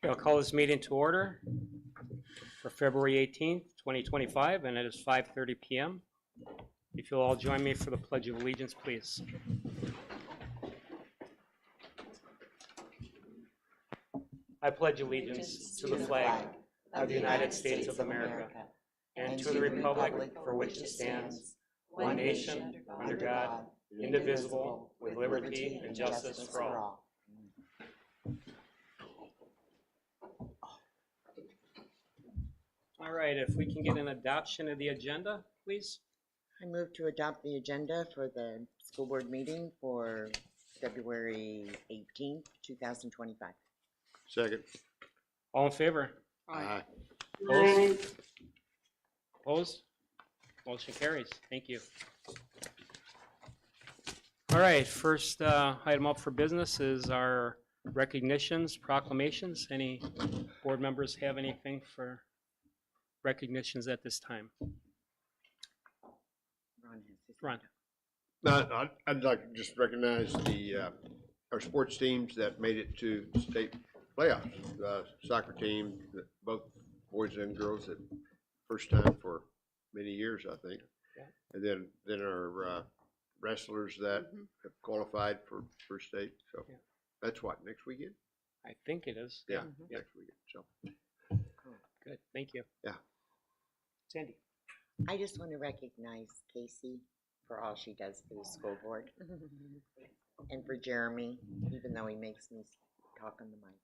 I'll call this meeting to order for February 18th, 2025, and it is 5:30 p.m. If you'll all join me for the Pledge of Allegiance, please. I pledge allegiance to the flag of the United States of America and to the republic for which it stands, one nation, under God, indivisible, with liberty and justice for all. All right, if we can get an adoption of the agenda, please. I move to adopt the agenda for the school board meeting for February 18th, 2025. Second. All in favor? Aye. Opposed? Opposed? Motion carries. Thank you. All right, first item up for business is our recognitions, proclamations. Any board members have anything for recognitions at this time? Ron. No, I'd like to just recognize our sports teams that made it to state playoffs. Soccer team, both boys and girls, at first time for many years, I think. Yeah. And then our wrestlers that have qualified for first state. So yeah. That's what, next weekend? I think it is. Yeah, Yeah. next weekend. So Good. Thank you. Yeah. Sandy. I just want to recognize Casey for all she does for the school board and for Jeremy, even though he makes me talk on the mic.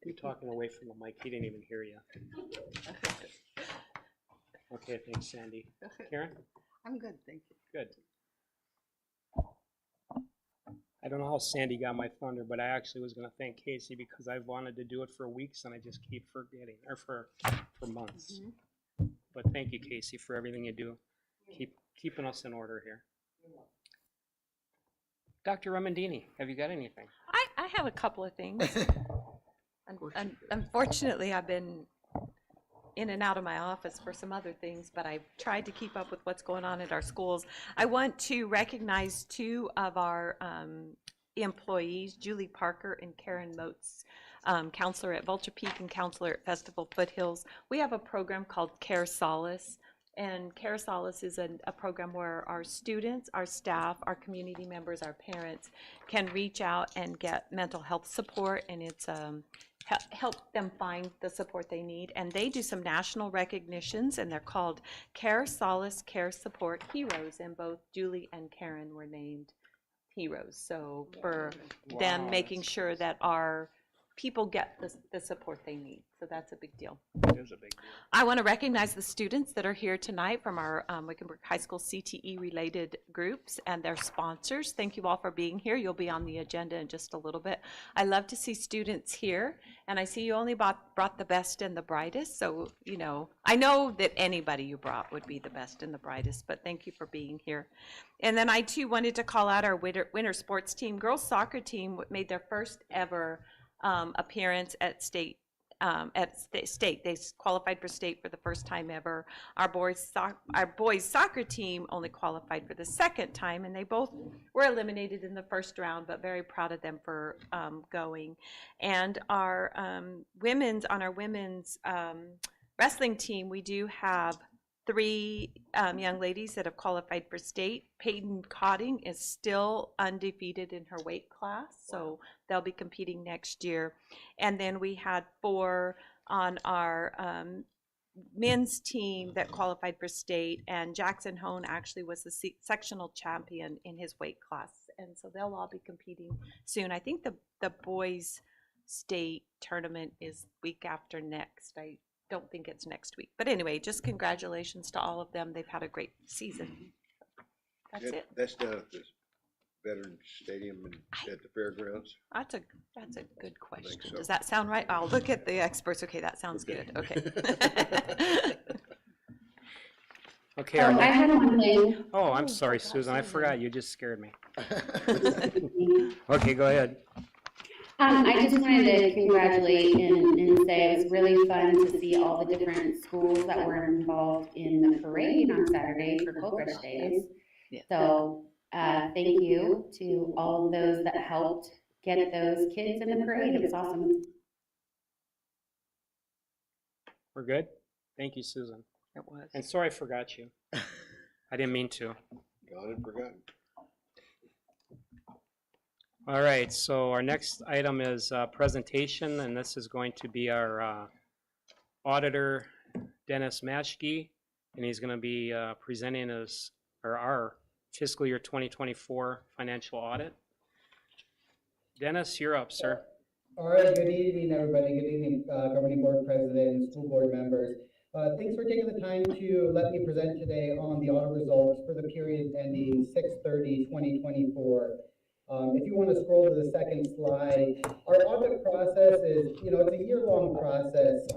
You're talking away from the mic. He didn't even hear you. Okay, thanks, Sandy. Karen? I'm good, thank you. Good. I don't know how Sandy got my thunder, but I actually was going to thank Casey because I've wanted to do it for weeks and I just keep forgetting, or for months. But thank you, Casey, for everything you do. Keeping us in order here. Dr. Remendini, have you got anything? I have a couple of things. Unfortunately, I've been in and out of my office for some other things, but I've tried to keep up with what's going on at our schools. I want to recognize two of our employees, Julie Parker and Karen Motes, counselor at Vulture Peak and counselor at Festival Foothills. We have a program called Care Solace. And Care Solace is a program where our students, our staff, our community members, our parents can reach out and get mental health support, and it's help them find the support they need. And they do some national recognitions, and they're called Care Solace Care Support Heroes, and both Julie and Karen were named heroes. So for them making sure that our people get the support they need. So that's a big deal. It is a big deal. I want to recognize the students that are here tonight from our Wickenburg High School CTE related groups and their sponsors. Thank you all for being here. You'll be on the agenda in just a little bit. I love to see students here, and I see you only brought the best and the brightest. So, you know, I know that anybody you brought would be the best and the brightest, but thank you for being here. And then I too wanted to call out our winter sports team. Girls soccer team made their first ever appearance at state. They qualified for state for the first time ever. Our boys soccer team only qualified for the second time, and they both were eliminated in the first round, but very proud of them for going. And our women's wrestling team, we do have 3 young ladies that have qualified for state. Peyton Cotting is still undefeated in her weight class, so they'll be competing next year. And then we had 4 on our men's team that qualified for state, and Jackson Hone actually was the sectional champion in his weight class, and so they'll all be competing soon. I think the boys' state tournament is week after next. I don't think it's next week. But anyway, just congratulations to all of them. They've had a great season. That's it. That's done at the Veterans Stadium and at the fairgrounds. That's a good question. so. Does that sound right? I'll look at the experts. Okay, that sounds good. Okay. Okay. I had one thing. Oh, I'm sorry, Susan. I forgot. You just scared me. Okay, go ahead. I just wanted to congratulate and say it was really fun to see all the different schools that were involved in the parade on Saturday for Cold Rush Days. So thank you to all of those that helped get those kids in the parade. It was awesome. We're good? Thank you, Susan. It was. And sorry I forgot you. I didn't mean to. Gone and forgotten. All right, so our next item is presentation, and this is going to be our auditor, Dennis Maschke, and he's going to be presenting us, or our fiscal year 2024 financial audit. Dennis, you're up, sir. All right, good evening, everybody. Good evening, Governing Board President and school board members. Thanks for taking the time to let me present today on the audit results for the period ending 6/30/2024. If you want to scroll to the second slide, our audit process is, it's a year-long process.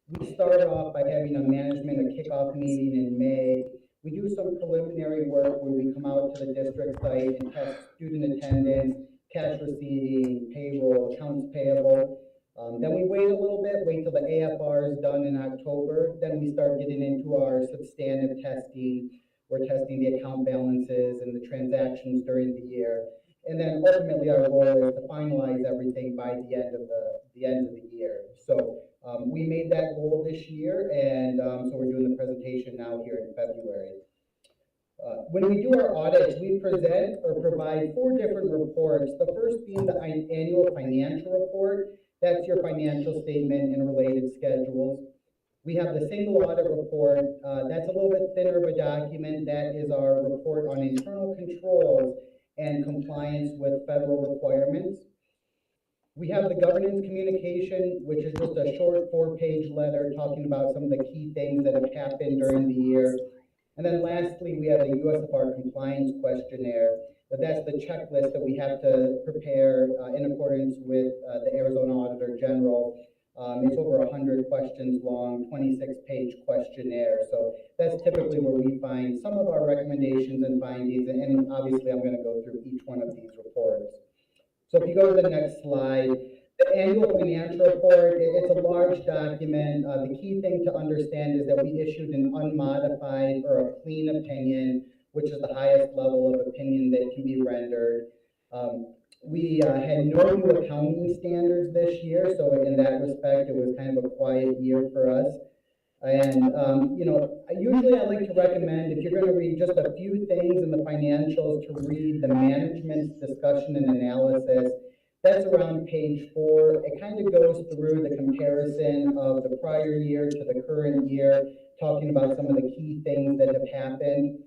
We start off by having a kickoff meeting in May. We do some preliminary work where we come out to the district site and test student attendance, cash receiving, payroll, accounts payable. Then we wait a little bit, wait till the AFR is done in October. Then we start getting into our substantive testing. We're testing the account balances and the transactions during the year. And then ultimately our goal is to finalize everything by the end of the year. So we made that goal this year, and so we're doing the presentation now here in February. When we do our audits, we present or provide 4 different reports. The first being the annual financial report. That's your financial statement and related schedules. We have the single audit report. That's a little bit thinner of a document. That is our report on internal controls and compliance with federal requirements. We have the governance communication, which is just a short 4-page letter talking about some of the key things that have happened during the year. And then lastly, we have the USFR compliance questionnaire. That's the checklist that we have to prepare in accordance with the Arizona Auditor General. It's over 100 questions long, 26-page questionnaire. So that's typically where we find some of our recommendations and findings, and obviously I'm going to go through each one of these reports. So if you go to the next slide, the annual financial report, it's a large document. The key thing to understand is that we issued an unmodified or a clean opinion, which is the highest level of opinion that can be rendered. We had no new accounting standards this year, so in that respect, it was kind of a quiet year for us. And, usually I like to recommend, if you're going to read just a few things in the financials, to read the management's discussion and analysis. That's around page 4. It kind of goes through the comparison of the prior year to the current year, talking about some of the key things that have happened.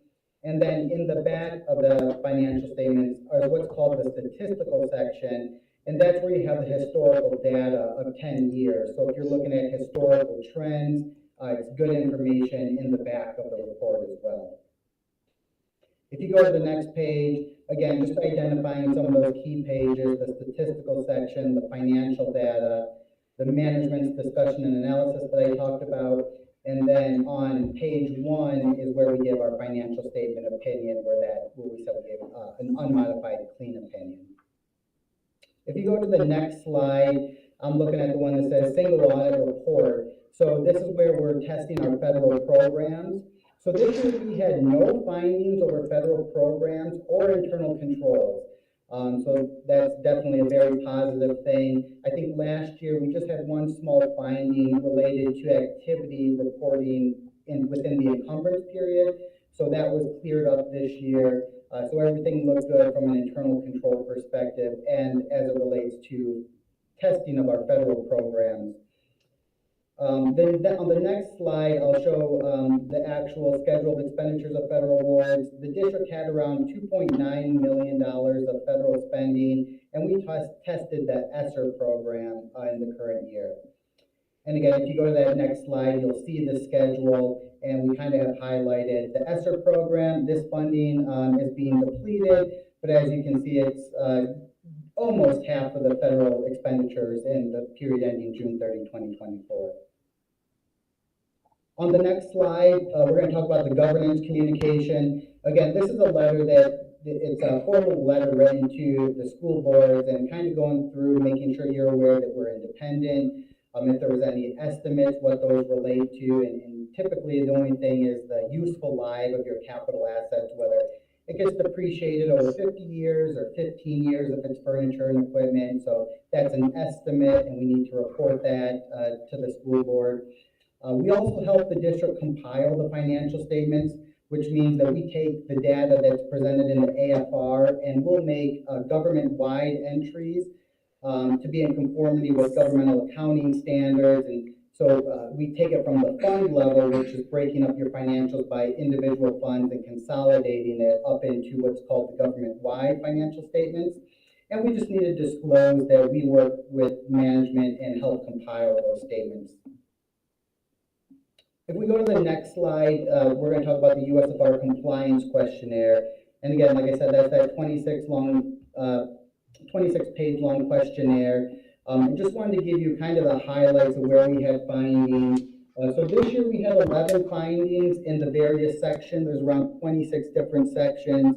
And then in the back of the financial statements are what's called the statistical section, and that's where you have the historical data of 10 years. So if you're looking at historical trends, it's good information in the back of the report as well. If you go to the next page, again, just identifying some of those key pages, the statistical section, the financial data, the management's discussion and analysis that I talked about, and then on page 1 is where we give our financial statement opinion, where we said we gave an unmodified clean opinion. If you go to the next slide, I'm looking at the one that says single audit report. So this is where we're testing our federal programs. So this year we had no findings over federal programs or internal controls. So that's definitely a very positive thing. I think last year we just had one small finding related to activity reporting within the encumbrance period. So that was cleared up this year. So everything looks good from an internal control perspective and as it relates to testing of our federal programs. Then on the next slide, I'll show the actual scheduled expenditures of federal awards. The district had around $2.9 million of federal spending, and we tested the ESSER program in the current year. And again, if you go to that next slide, you'll see the schedule, and we kind of have highlighted the ESSER program. This funding is being depleted, but as you can see, it's almost half of the federal expenditures in the period ending June 30, 2024. On the next slide, we're going to talk about the governance communication. Again, this is a letter it's a formal letter written to the school boards and kind of going through making sure you're aware that we're independent, if there was any estimates, what those relate to, and typically the only thing is the useful life of your capital assets, whether it gets depreciated over 50 years or 15 years if it's furniture and equipment. So that's an estimate, and we need to report that to the school board. We also help the district compile the financial statements, which means that we take the data that's presented in the AFR and we'll make government-wide entries to be in conformity with governmental accounting standards. And so we take it from the fund level, which is breaking up your financials by individual funds and consolidating it up into what's called the government-wide financial statements. And we just need to disclose that we work with management and help compile those statements. If we go to the next slide, we're going to talk about the USFR compliance questionnaire. And again, like I said, that's that 26-page long questionnaire. I just wanted to give you kind of the highlights of where we had findings. So this year we had 11 findings in the various sections. There's around 26 different sections.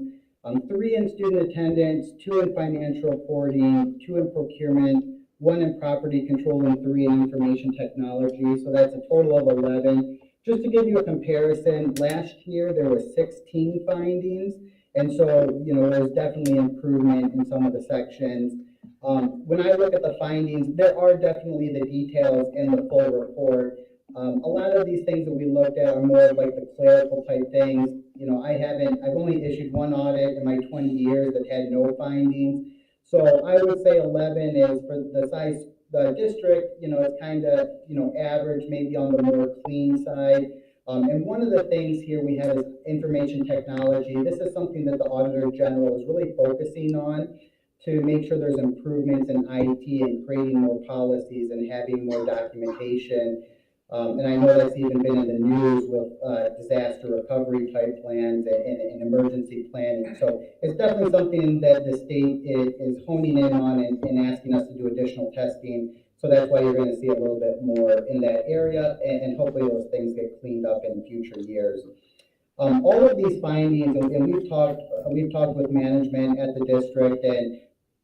3 in student attendance, 2 in financial reporting, 2 in procurement, 1 in property control, and 3 in information technology. So that's a total of 11. Just to give you a comparison, last year there were 16 findings. And so, you know, there's definitely improvement in some of the sections. When I look at the findings, there are definitely the details in the full report. A lot of these things that we looked at are more like the clerical type things. You know, I've only issued 1 audit in my 20 years that had no findings. So I would say 11 is, for the size, the district, you know, it's kind of, you know, average, maybe on the more clean side. And one of the things here we have is information technology. This is something that the Auditor General is really focusing on to make sure there's improvements in IT and creating more policies and having more documentation. And I know that's even been in the news with disaster recovery type plans and emergency planning. So it's definitely something that the state is honing in on and asking us to do additional testing. So that's why you're going to see a little bit more in that area, and hopefully those things get cleaned up in future years. All of these findings, and we've talked with management at the district and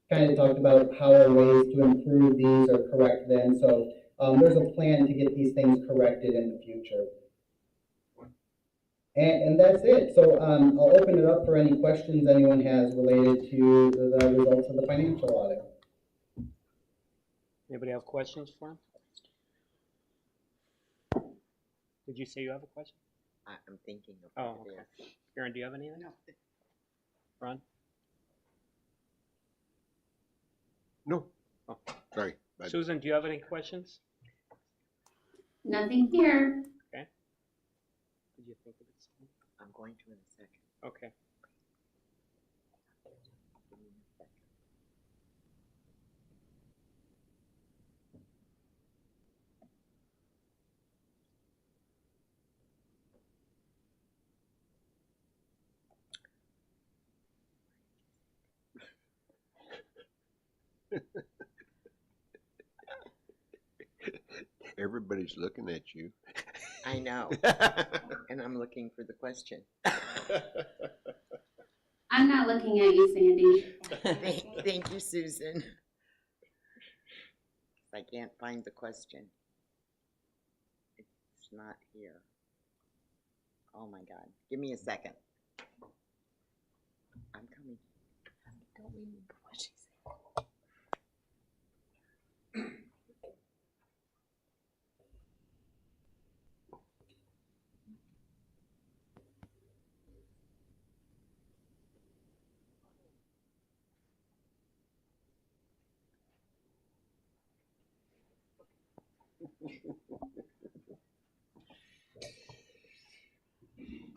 kind of talked about how are ways to improve these or correct them. So there's a plan to get these things corrected in the future. And that's it. So I'll open it up for any questions anyone has related to the results of the financial audit. Anybody have questions for him? Did you say you have a question? I'm thinking of Oh, it. okay. Karen, do you have anything? No. Ron? No. Oh. Sorry. Susan, do you have any questions? Nothing here. Okay. Did you think of it? I'm going to in a second. Okay. Give me a second. Everybody's looking at you. I know, and I'm looking for the question. I'm not looking at you, Sandy. Thank you, Susan. I can't find the question. It's not here. Oh my God. Give me a second. I'm coming. Don't remember what she said.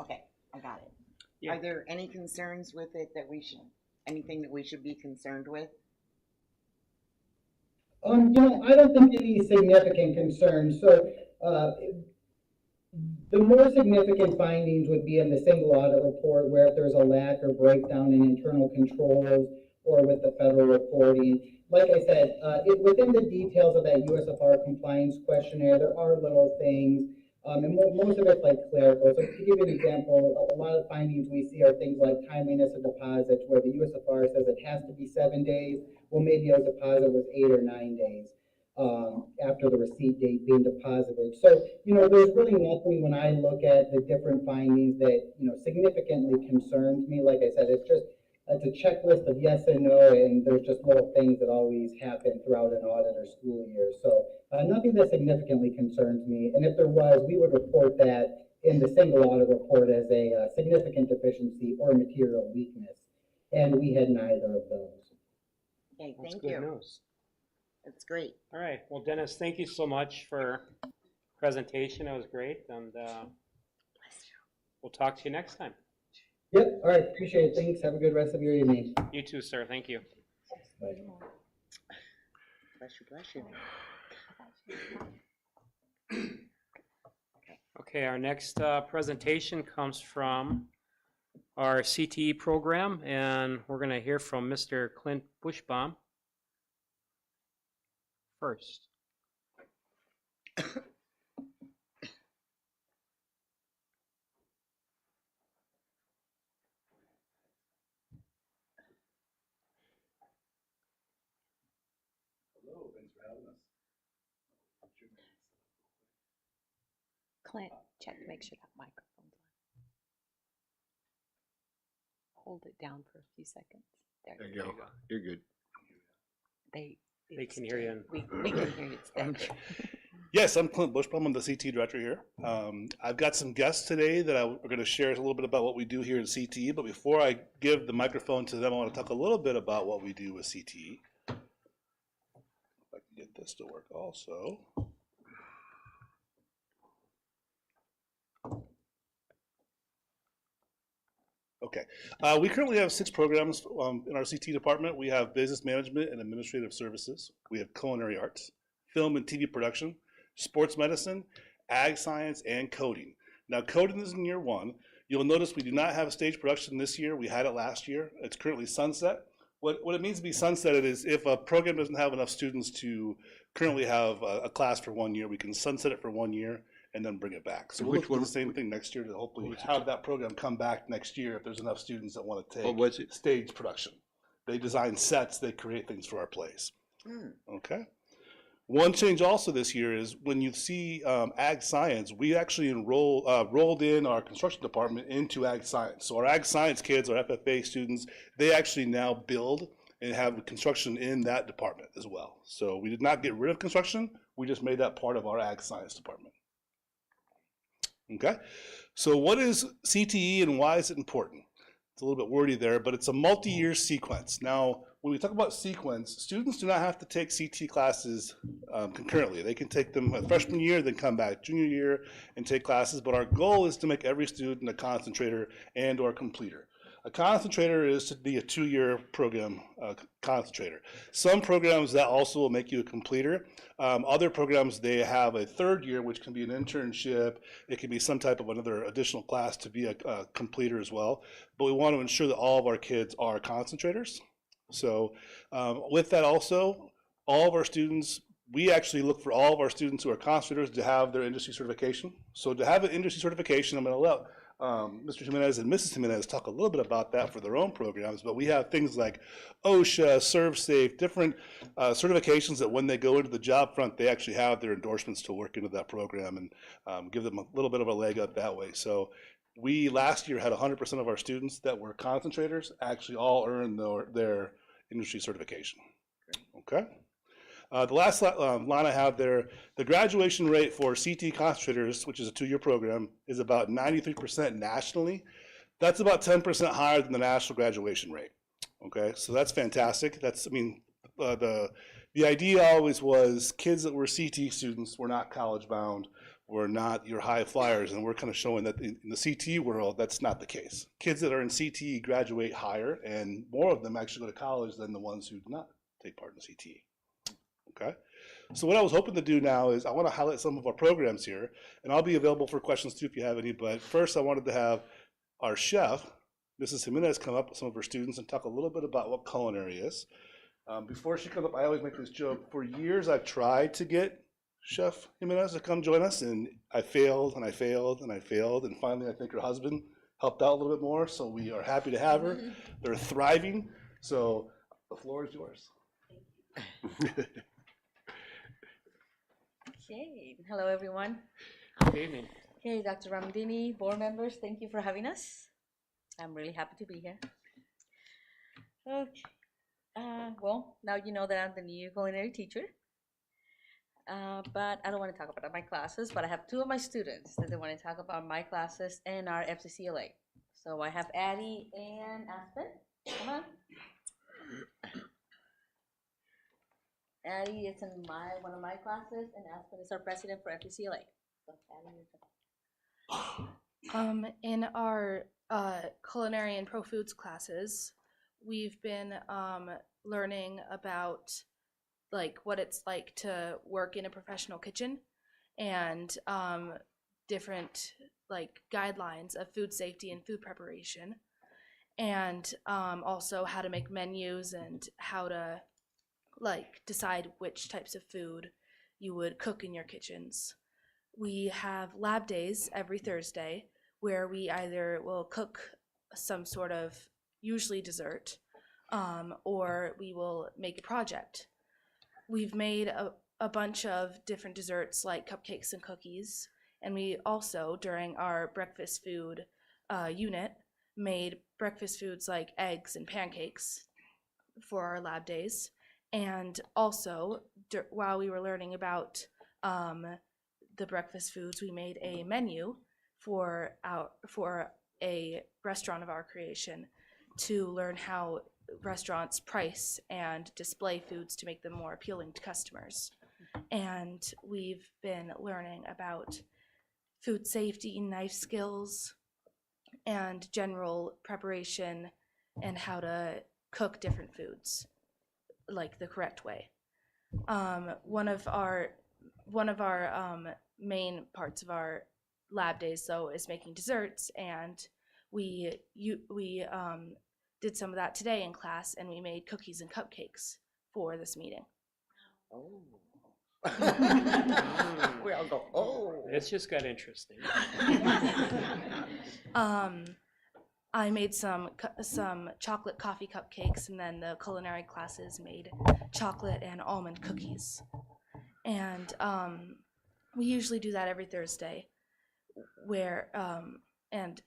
Okay, I got it. Yeah. Are there any concerns with it that anything that we should be concerned with? You know, I don't think any significant concerns. So the more significant findings would be in the single audit report, where if there's a lack or breakdown in internal controls or with the federal reporting. Like I said, within the details of that USFR compliance questionnaire, there are little things, and most of it's like clerical. So to give you an example, a lot of findings we see are things like timeliness of deposits, where the USFR says it has to be 7 days. Well, maybe a deposit was 8 or 9 days. after the receipt date being deposited. So, there's really nothing when I look at the different findings that, significantly concerns me. Like I said, it's a checklist of yes and no, and there's just little things that always happen throughout an audit or school year. So nothing that significantly concerns me. And if there was, we would report that in the single audit report as a significant deficiency or material weakness. And we had neither of those. Okay, That's thank good you. news. That's great. All right, well, Dennis, thank you so much for presentation. It was great, and we'll talk to you next time. Yep, all right, appreciate it. Thanks. Have a good rest of your evening. You too, sir. Thank you. Bye. Bless you, bless you. Okay, our next presentation comes from our CTE program, and we're going to hear from Mr. Clint Bushbaum first. Hello, thanks for having us. Clint, check to make sure that microphone's on. Hold it down for a few seconds. There There you you go. go. You're good. They it's can hear you. dead. We can hear you. It's dead. Yes, I'm Clint Bushbaum. I'm the CT director here. I've got some guests today that are going to share a little bit about what we do here in CTE. But before I give the microphone to them, I want to talk a little bit about what we do with CTE. If I can get this to work also. Okay. We currently have 6 programs in our CT department. We have business management and administrative services. We have culinary arts, film and TV production, sports medicine, ag science, and coding. Now, coding is in year 1. You'll notice we do not have a stage production this year. We had it last year. It's currently sunset. What it means to be sunsetted is if a program doesn't have enough students to currently have a class for 1 year, we can sunset it for 1 year and then bring it back. So we'll do the same thing next year to hopefully have that program come back next year if there's enough students that want to take stage production. They design sets, they create things for our plays. Okay. One change also this year is when you see ag science, we actually rolled in our construction department into ag science. So our ag science kids, our FFA students, they actually now build and have construction in that department as well. So we did not get rid of construction, we just made that part of our ag science department. Okay, so what is CTE and why is it important? It's a little bit wordy there, but it's a multi-year sequence. Now, when we talk about sequence, students do not have to take CT classes concurrently. They can take them freshman year, then come back junior year and take classes, but our goal is to make every student a concentrator and or completer. A concentrator is to be a 2-year program concentrator. Some programs that also will make you a completer. Other programs, they have a 3rd year, which can be an internship. It can be some type of another additional class to be a completer as well. But we want to ensure that all of our kids are concentrators. So with that also, all of our students, we actually look for all of our students who are concentrators to have their industry certification. So to have an industry certification, I'm going to let Mr. Jimenez and Mrs. Jimenez talk a little bit about that for their own programs, but we have things like OSHA, ServSafe, different certifications that when they go into the job front, they actually have their endorsements to work into that program and give them a little bit of a leg up that way. So we last year had 100% of our students that were concentrators actually all earn their industry certification. Okay. The last line I have there, the graduation rate for CT concentrators, which is a 2-year program, is about 93% nationally. That's about 10% higher than the national graduation rate. Okay, so that's fantastic. That's, I mean, the idea always was kids that were CT students were not college bound, were not your high flyers, and we're kind of showing that in the CT world, that's not the case. Kids that are in CT graduate higher, and more of them actually go to college than the ones who do not take part in CT. Okay, so what I was hoping to do now is I want to highlight some of our programs here, and I'll be available for questions too if you have any, but first I wanted to have our chef, Mrs. Jimenez, come up with some of her students and talk a little bit about what culinary is. Before she comes up, I always make this joke. For years I've tried to get Chef Jimenez to come join us, and I failed, and I failed, and I failed, and finally I think her husband helped out a little bit more, so we are happy to have her. They're thriving, so the floor is yours. Okay, hello everyone. Good evening. Okay, Dr. Ramdini, board members, thank you for having us. I'm really happy to be here. Okay, well, now you know that I'm the new culinary teacher. But I don't want to talk about my classes, but I have two of my students that they want to talk about my classes and our FCCLA. So I have Addie and Aspen. Come on. Addie is in one of my classes, and Aspen is our president for FCCLA. So Addie, In our culinary and pro foods classes, we've been learning about like what it's like to work in a professional kitchen and different like guidelines of food safety and food preparation, and also how to make menus and how to like decide which types of food you would cook in your kitchens. We have lab days every Thursday where we either will cook some sort of usually dessert or we will make a project. We've made a bunch of different desserts like cupcakes and cookies, and we also during our breakfast food unit made breakfast foods like eggs and pancakes for our lab days. And also while we were learning about the breakfast foods, we made a menu for a restaurant of our creation to learn how restaurants price and display foods to make them more appealing to customers. And we've been learning about food safety, knife skills, and general preparation and how to cook different foods like the correct way. One of our main parts of our lab days though is making desserts, and we did some of that today in class, and we made cookies and cupcakes for this meeting. Oh. We all go, oh. It's just got interesting. I made some chocolate coffee cupcakes, and then the culinary classes made chocolate and almond cookies. And we usually do that every Thursday, where and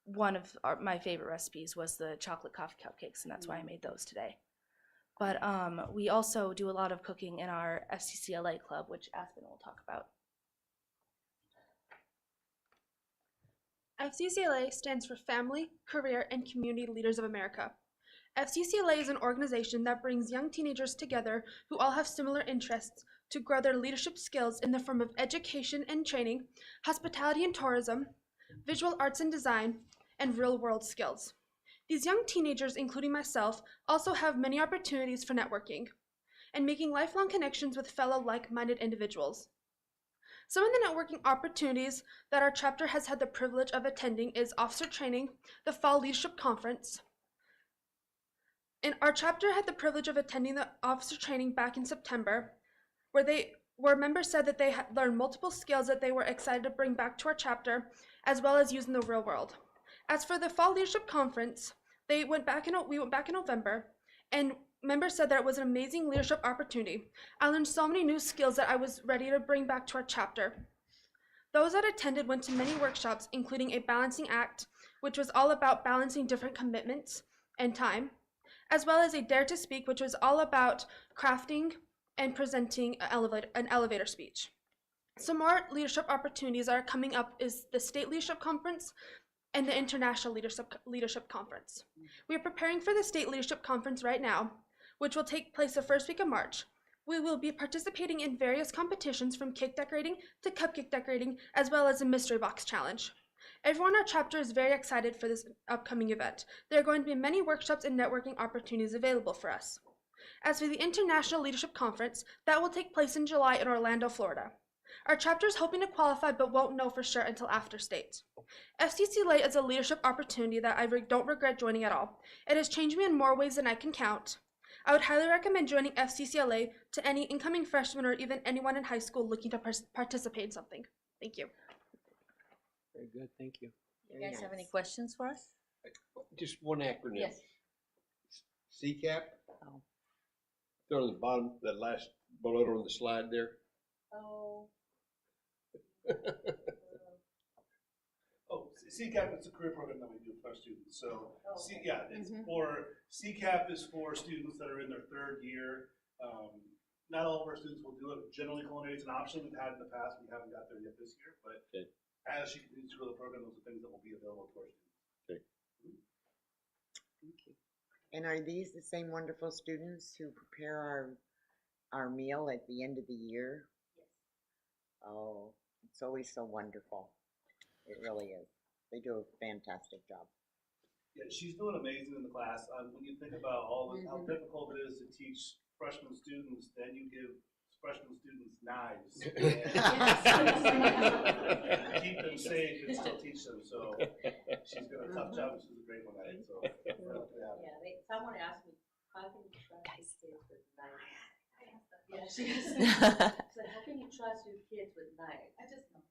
one of my favorite recipes was the chocolate coffee cupcakes, and that's why I made those today. But we also do a lot of cooking in our FCCLA club, which Aspen will talk about. FCCLA stands for Family, Career, and Community Leaders of America. FCCLA is an organization that brings young teenagers together who all have similar interests to grow their leadership skills in the form of education and training, hospitality and tourism, visual arts and design, and real-world skills. These young teenagers, including myself, also have many opportunities for networking and making lifelong connections with fellow like-minded individuals. Some of the networking opportunities that our chapter has had the privilege of attending is officer training, the Fall Leadership Conference. And our chapter had the privilege of attending the officer training back in September, where members said that they had learned multiple skills that they were excited to bring back to our chapter, as well as use in the real world. As for the Fall Leadership Conference, we went back in November, and members said that it was an amazing leadership opportunity. I learned so many new skills that I was ready to bring back to our chapter. Those that attended went to many workshops, including a balancing act, which was all about balancing different commitments and time, as well as a Dare to Speak, which was all about crafting and presenting an elevator speech. Some more leadership opportunities that are coming up is the State Leadership Conference and the International Leadership Conference. We are preparing for the State Leadership Conference right now, which will take place the first week of March. We will be participating in various competitions from cake decorating to cupcake decorating, as well as a mystery box challenge. Everyone in our chapter is very excited for this upcoming event. There are going to be many workshops and networking opportunities available for us. As for the International Leadership Conference, that will take place in July in Orlando, Florida. Our chapter is hoping to qualify but won't know for sure until after state. FCCLA is a leadership opportunity that I don't regret joining at all. It has changed me in more ways than I can count. I would highly recommend joining FCCLA to any incoming freshman or even anyone in high school looking to participate in something. Thank you. Very good, thank you. you guys have any questions for us? Just one acronym. Yes. CCAP? Oh. Go to the bottom, that last bullet on the slide there. Oh. Oh, CCAP is a career program that we do for our students. So, Oh, it's for CCAP is for students that are in their third year. Not all of our students will do it. Generally, culinary is an option we've had in the past. We haven't got there yet this year, but as she continues to grow the program, those are things that will be available to our students. Thank you. And are these the same wonderful students who prepare our meal at the end of the year? Yes. Oh, it's always so wonderful. It really is. They do a fantastic job. Yeah, she's doing amazing in the class. When you think about how difficult it is to teach freshman students, then you give freshman students knives. Keep them safe and still teach them. So she's doing a tough job. She's a great one at it. So Someone asked me, how can you trust your kids with knives? Yeah, she said, how can you trust your kids with knives? I just know.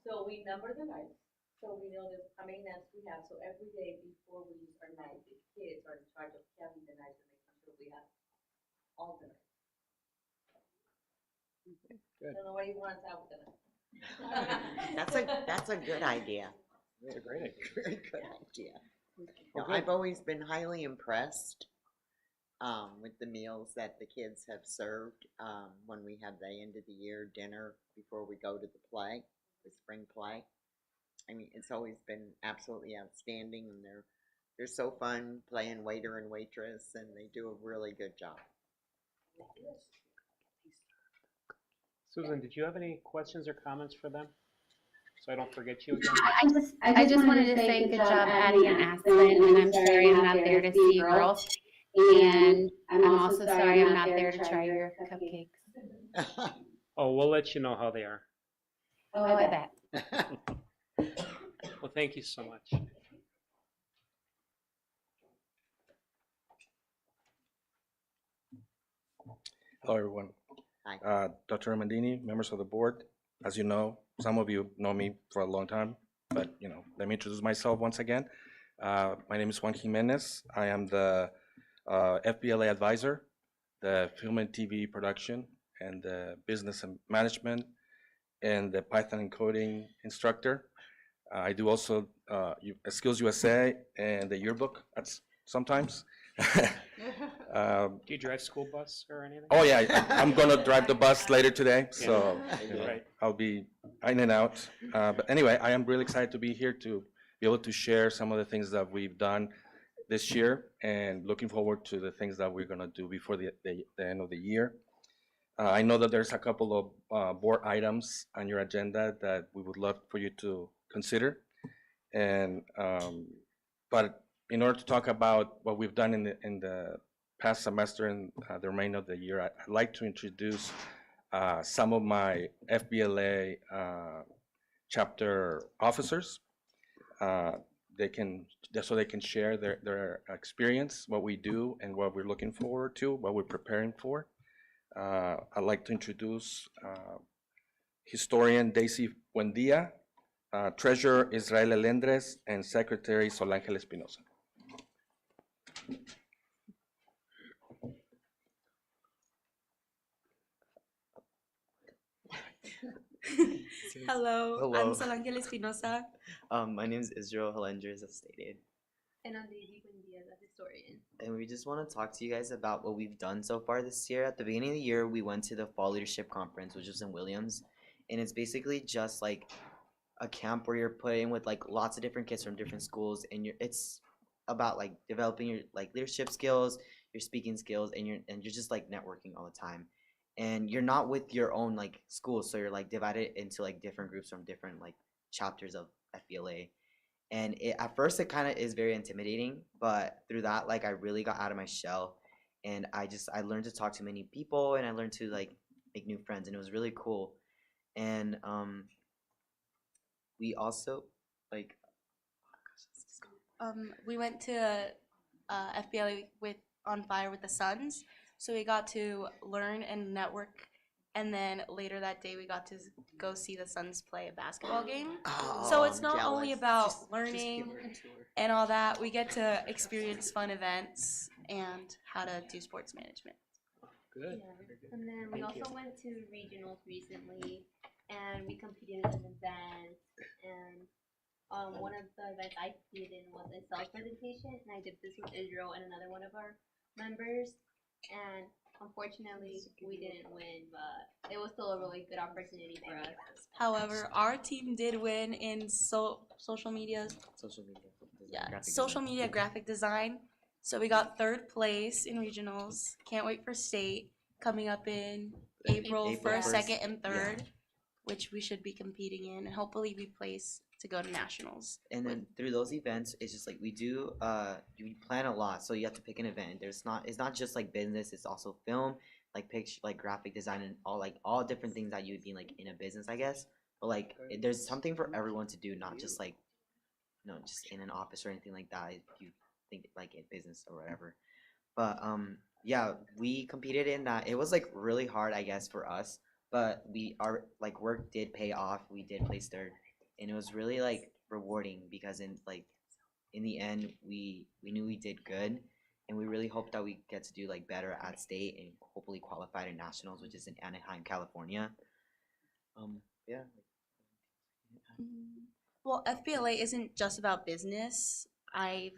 So we number the knives. So we know how many knives we have. So every day before we use our knife, the kids are in charge of counting the knives and making sure we have all the knives. Good. I don't know why you want out with the knife. That's a good idea. That's a great idea. Very good idea. Well, No, I've always been highly impressed with the meals that the kids have served when we have the end of the year dinner before we go to the play, the spring play. I mean, it's always been absolutely outstanding, and they're so fun playing waiter and waitress, and they do a really good job. Susan, did you have any questions or comments for them? So I don't forget you again. I just wanted to say good job adding an Aspen, and I'm sorry I'm not there to see you girls. And I'm also sorry I'm not there to try your cupcakes. Oh, we'll let you know how they are. Oh, I bet. Well, thank you so much. Hello, everyone. Hi. Dr. Armandini, members of the board. As you know, some of you know me for a long time, but let me introduce myself once again. My name is Juan Jimenez. I am the FBLA advisor, the film and TV production, and the business and management, and the Python and coding instructor. I do also Skills USA and the yearbook sometimes. Do you drive school bus or anything? Oh yeah, I'm gonna drive the bus later today, so Right. I'll be in and out. But anyway, I am really excited to be here to be able to share some of the things that we've done this year, and looking forward to the things that we're gonna do before the end of the year. I know that there's a couple of board items on your agenda that we would love for you to consider, and but in order to talk about what we've done in the past semester and the remainder of the year, I'd like to introduce some of my FBLA chapter officers. They can share their experience, what we do, and what we're looking forward to, what we're preparing for. I'd like to introduce historian Daisy Buendia, treasurer Israel Elendres, and secretary Solangel Espinosa. Hello, I'm Solangel Espinosa. My name is Israel Helenders, as stated. And I'm Daisy Buendia, the historian. And we just want to talk to you guys about what we've done so far this year. At the beginning of the year, we went to the Fall Leadership Conference, which was in Williams. And it's basically just like a camp where you're put in with like lots of different kids from different schools, and it's about like developing your like leadership skills, your speaking skills, and you're just like networking all the time. And you're not with your own like school, so you're like divided into like different groups from different like chapters of FBLA. And at first it kind of is very intimidating, but through that, like I really got out of my shell, and I learned to talk to many people, and I learned to like make new friends, and it was really cool. And we also like we went to FBLA with On Fire with the Suns, so we got to learn and network, and then later that day we got to go see the Suns play a basketball game. So it's not only about learning and all that, we get to experience fun events and how to do sports management. Good. And then we Thank you. also went to regionals recently, and we competed in events. And one of the events I competed in was a self presentation, and I did this with Israel and another one of our members. And unfortunately, we didn't win, but it was still a really good opportunity for us. However, our team did win in social media. Social media graphic design. So we got 3rd place in regionals. Can't wait for state coming up in April 1st, 2nd, and 3rd, which we should be competing in, and hopefully we place to go to nationals. And then through those events, it's just like we plan a lot. So you have to pick an event. It's not just like business. It's also film, like picture, like graphic design, and all different things that you would be like in a business, I guess. But like there's something for everyone to do, not just like just in an office or anything like that. If you think like in business or whatever. But yeah, we competed in that. It was like really hard, I guess, for us. But our like work did pay off. We did place 3rd. And it was really like rewarding because in the end we knew we did good, and we really hope that we get to do like better at state and hopefully qualify to nationals, which is in Anaheim, California. Yeah. Well, FBLA isn't just about business. I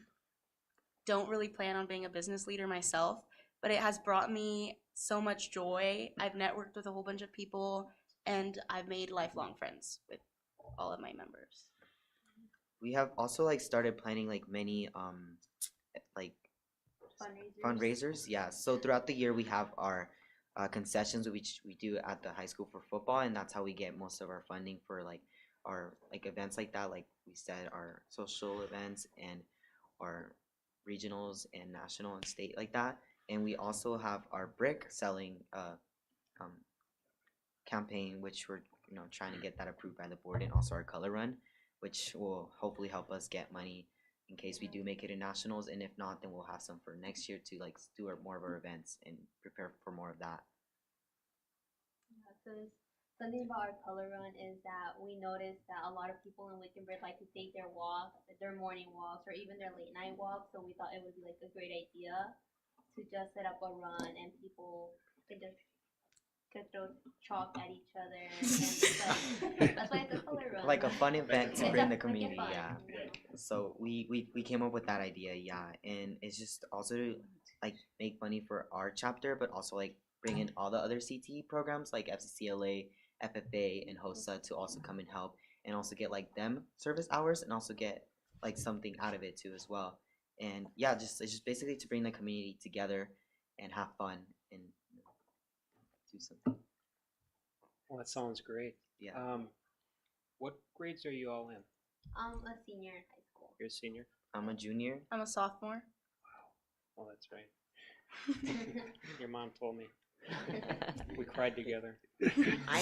don't really plan on being a business leader myself, but it has brought me so much joy. I've networked with a whole bunch of people, and I've made lifelong friends with all of my members. We have also like started planning like many like fundraisers. Yeah. So throughout the year we have our concessions which we do at the high school for football, and that's how we get most of our funding for like our like events like that. Like we said, our social events and our regionals and national and state like that. And we also have our brick selling campaign, which we're trying to get that approved by the board, and also our color run, which will hopefully help us get money in case we do make it in nationals, and if not, then we'll have some for next year to like do more of our events and prepare for more of that. So something about our color run is that we noticed that a lot of people in Wickenburg like to take their walks, their morning walks, or even their late night walks. So we thought it would be like a great idea to just set up a run, and people could throw chalk at each other and stuff. That's why it's a color run. Like a fun event to bring the community, fun. yeah. So we came up with that idea, yeah, and it's just also to like make money for our chapter, but also like bring in all the other CTE programs like FCCLA, FFA, and HOSA to also come and help, and also get like them service hours, and also get like something out of it too as well. And yeah, it's just basically to bring the community together and have fun and do something. Well, that sounds great. Yeah. What grades are you all in? I'm a senior in high school. You're a senior? I'm a junior. I'm a sophomore. Well, that's right. Your mom told me. We cried together. I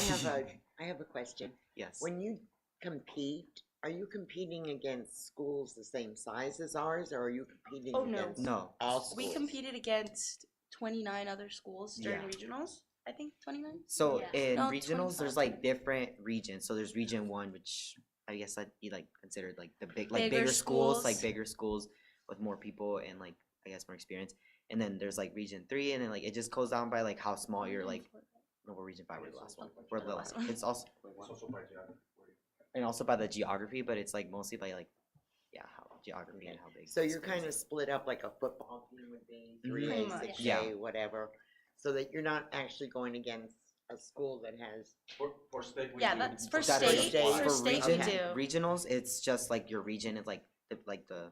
have a question. Yes. When you compete, are you competing against schools the same size as ours, or are you competing against No. all schools? We competed against 29 other schools during regionals. I think 29. So in No, regionals, 25. there's like different regions. So there's region 1, which I guess I'd be like considered like the Bigger bigger schools, like schools. bigger schools with more people and like I guess more experience. And then there's like region 3, and then like it just goes down by like how small you're like. No, we're region 5. We're the last one. We're the last one. It's also and also by the geography, but it's like mostly by like how geography and how big. So you're kind of split up like a football team would be, 3A, Pretty much. 6A, Yeah. whatever, so that you're not actually going against a school that has. For state, Yeah, that's for That's state. state. For state, we Okay. do. Regionals, it's just like your region is like the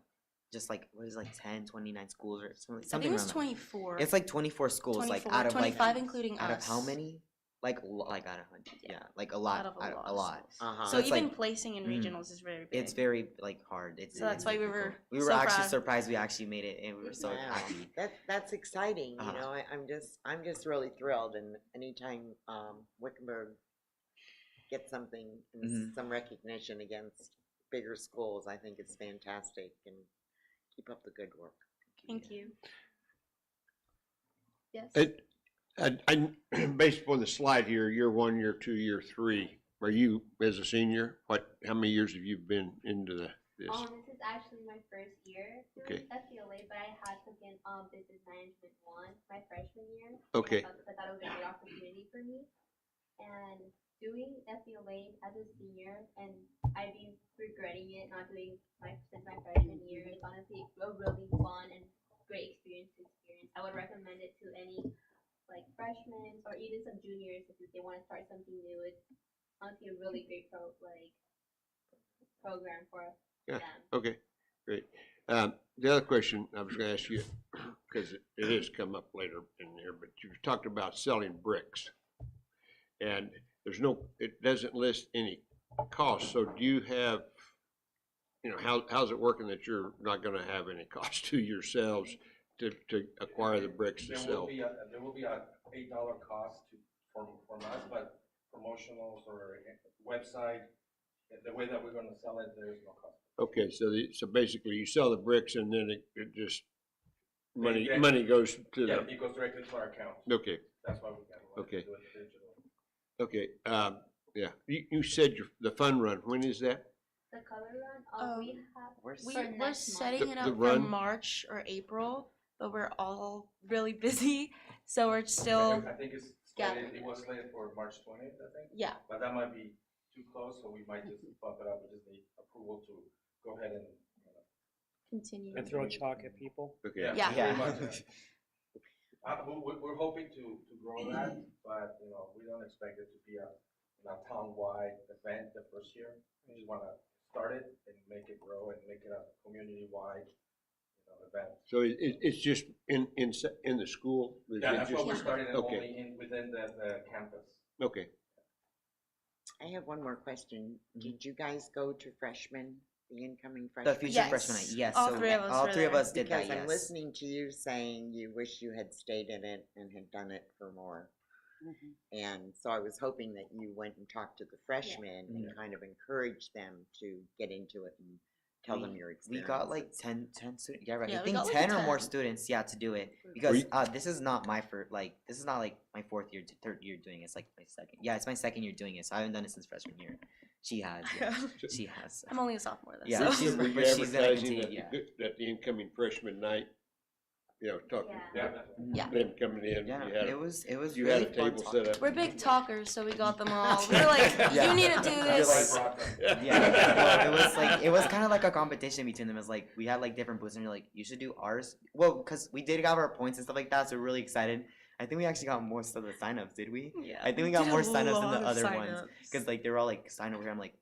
just like what is it, like 10, 29 schools or something. I Something think it's around that. 24. It's like 24 schools, 24, like out of 25 like including out us. of how many? Like out of 100. Yeah, like a lot. Out of a Out lot a of lot. schools. Uh-huh. So it's even like- placing in Mhm. regionals is very big. It's very like hard. It's So that's why we were we were so actually proud. surprised we actually made it, and we were so Wow. happy. That's exciting. Uh-huh. You know, I'm just really thrilled, and anytime Wickenburg gets something, Mhm. some recognition against bigger schools, I think it's fantastic, and keep up the good work. Thank you. Yes. Based upon the slide here, year 1, year 2, year 3, are you as a senior? How many years have you been into the this? This is actually my first year Okay. doing FBLA, but I had taken business management one my freshman year. Okay. I thought it was a great opportunity for me. And doing FBLA as a senior, and I've been regretting it not doing since my freshman year. It's honestly a really fun and great experience to experience. I would recommend it to any like freshmen or even some juniors if they want to start something new. It's honestly a really great program for Yeah, them. okay, great. The other question I was gonna ask you, because it has come up later in there, but you talked about selling bricks. And there's no, it doesn't list any cost, so do you have, how's it working that you're not gonna have any cost to yourselves to acquire the bricks to sell? There will be a $8 cost from us, but promotionals or website, the way that we're gonna sell it, there is no cost. Okay, so basically you sell the bricks and then it just, money goes to Yeah, the, it goes directly to our account. okay, That's why we wanted Okay. to do it digital. okay, yeah. You said the fun run, when is that? The color run, we have We're We're setting it The up for run? March or April, but we're all really busy, so we're still. I think it's gathering slated, it was slated for March 20th, I think. Yeah. But that might be too close, so we might just bump it up. We just need approval to go ahead and. Continue. And throw chalk at people? Okay. Yeah. Pretty much, we're hoping to grow that, but we don't expect it to be a town-wide event the first year. We just want to start it and make it grow and make it a community-wide event. So it's just in the school? Is Yeah, it that's just- what we're starting it Okay. only within the campus. Okay. I have one more question. Did you guys go to freshmen, the incoming The freshmen? future Yes. freshman night, yes. All so three of us all were three of there. us did Because that. I'm Yes. listening to you saying you wish you had stayed in it and had done it for more. And so I was hoping that you went and talked to the freshmen and kind of encouraged them to get into it and tell them your We experience. got like 10 students. Yeah, right. Yeah, I we think got, like, 10 or 10. more students. Yeah, to do it because this is not my first. This is not like my fourth year, third year doing it. It's like my second. Yeah, it's my second year doing it. So I haven't done it since freshman year. She has. Yeah, she has. I'm only a sophomore though. Yeah, So. Were you but she's gonna advertising continue. Yeah. that the incoming freshman night, talking, Yeah. them coming in? Yeah, you had it was you really had a fun table talking. set up? We're big talkers, so we got them all. We were like, Yeah. you need to do this. Yeah, well, it was kind of like a competition between them. It's like we had like different booths, and you're like, you should do ours. Well, because we did have our points and stuff like that, so we're really excited. I think we actually got most of the signups, did we? Yeah. I think we got did a more signups than lot the of other ones, signups. because like they were all like, sign over here. I'm like,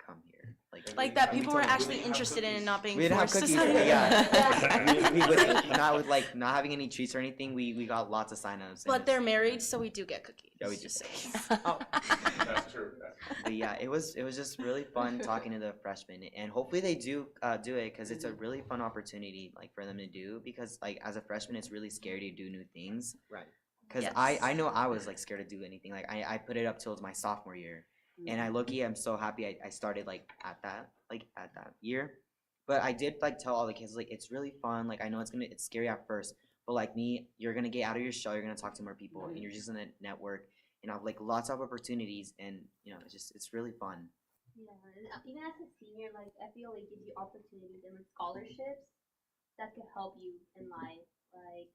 come here. Like that people were actually interested in and not being We didn't have forced to cookies. sign up. Yeah, we would, not having any treats or anything. We got lots of signups. But they're married, so we do get cookies. Yeah, we just do. saying. That's true. But yeah, it was just really fun talking to the freshmen, and hopefully they do do it because it's a really fun opportunity like for them to do, because like as a freshman it's really scary to do new things. Right. Because Yes. I know I was like scared to do anything. Like I put it up till my sophomore year, and I low-key I'm so happy I started like at that year. But I did like tell all the kids like it's really fun. Like I know it's scary at first, but like me, you're gonna get out of your shell. You're gonna talk to more people, and you're just gonna network and have like lots of opportunities, and it's really fun. Yeah, and even as a senior, like FBLA gives you opportunities and scholarships that could help you in life. Like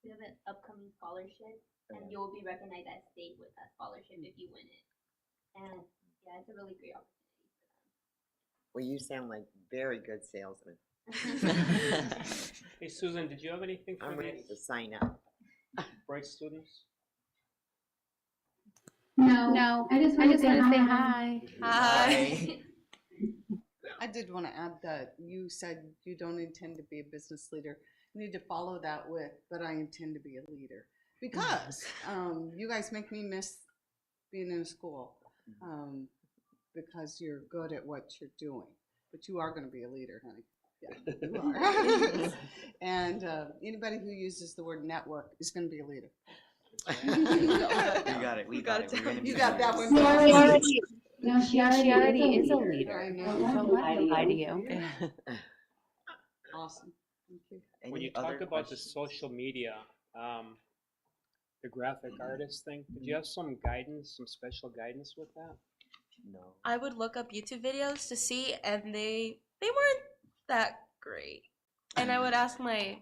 we have an upcoming scholarship, and you'll be recognized at state with that scholarship if you win it. And yeah, it's a really great opportunity for them. Well, you sound like very good salesman. Hey, Susan, did you have anything for I'm the ready to sign up. bright students? No, I just want to say hi. Hi. I did want to add that you said you don't intend to be a business leader. You need to follow that with, but I intend to be a leader. Because you guys make me miss being in a school because you're good at what you're doing. But you are going to be a leader, honey. Yeah, you are. And anybody who uses the word network is going to be a leader. We got it. We got it. We're gonna be You got that leaders. one. No, she already is a leader. I know. Don't let me lie to you. Awesome. Thank you. When you talk about the social media, the graphic artist thing, did you have some guidance, some special guidance with that? No. I would look up YouTube videos to see, and they weren't that great. And I would ask my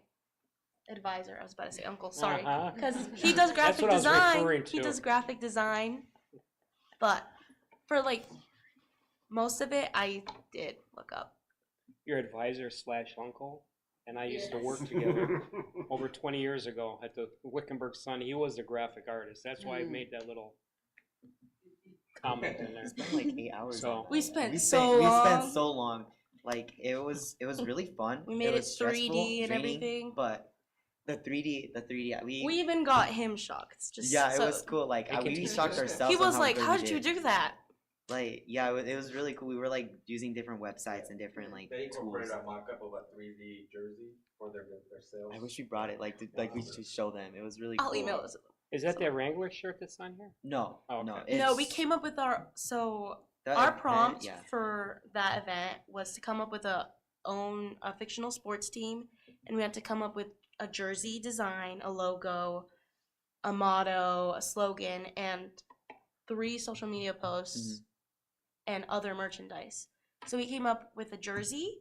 advisor, I was about to say uncle, sorry, because he does That's graphic what I was design. referring He to. does graphic design, but for like most of it, I did look up. Your advisor / uncle and I used to work together over 20 years ago at the Wickenburg Sun. He was the graphic artist. That's why I made that little comment in there. We spent like 8 hours. So on that. We spent we so spent long. so long. Like it was really fun. We made it was stressful, 3D and draining, everything. But the 3D, We even got him shocked. Just yeah, it so- was cool. Like They can we teach shocked us. ourselves. He on was like, good "How we did you do that?" Like yeah, it was really cool. We were like using different websites and different like They tools. incorporated a mock-up of a 3D jersey for their sales. I wish we brought it. Like we should show them. It was really. I'll cool. email it. is that that Wrangler shirt that's on here? No, Oh, no, okay. No, we it's- came up with our the our event, prompt yeah. for that event was to come up with a fictional sports team, and we had to come up with a jersey design, a logo, a motto, a slogan, and 3 social media posts and other merchandise. So we came up with a jersey,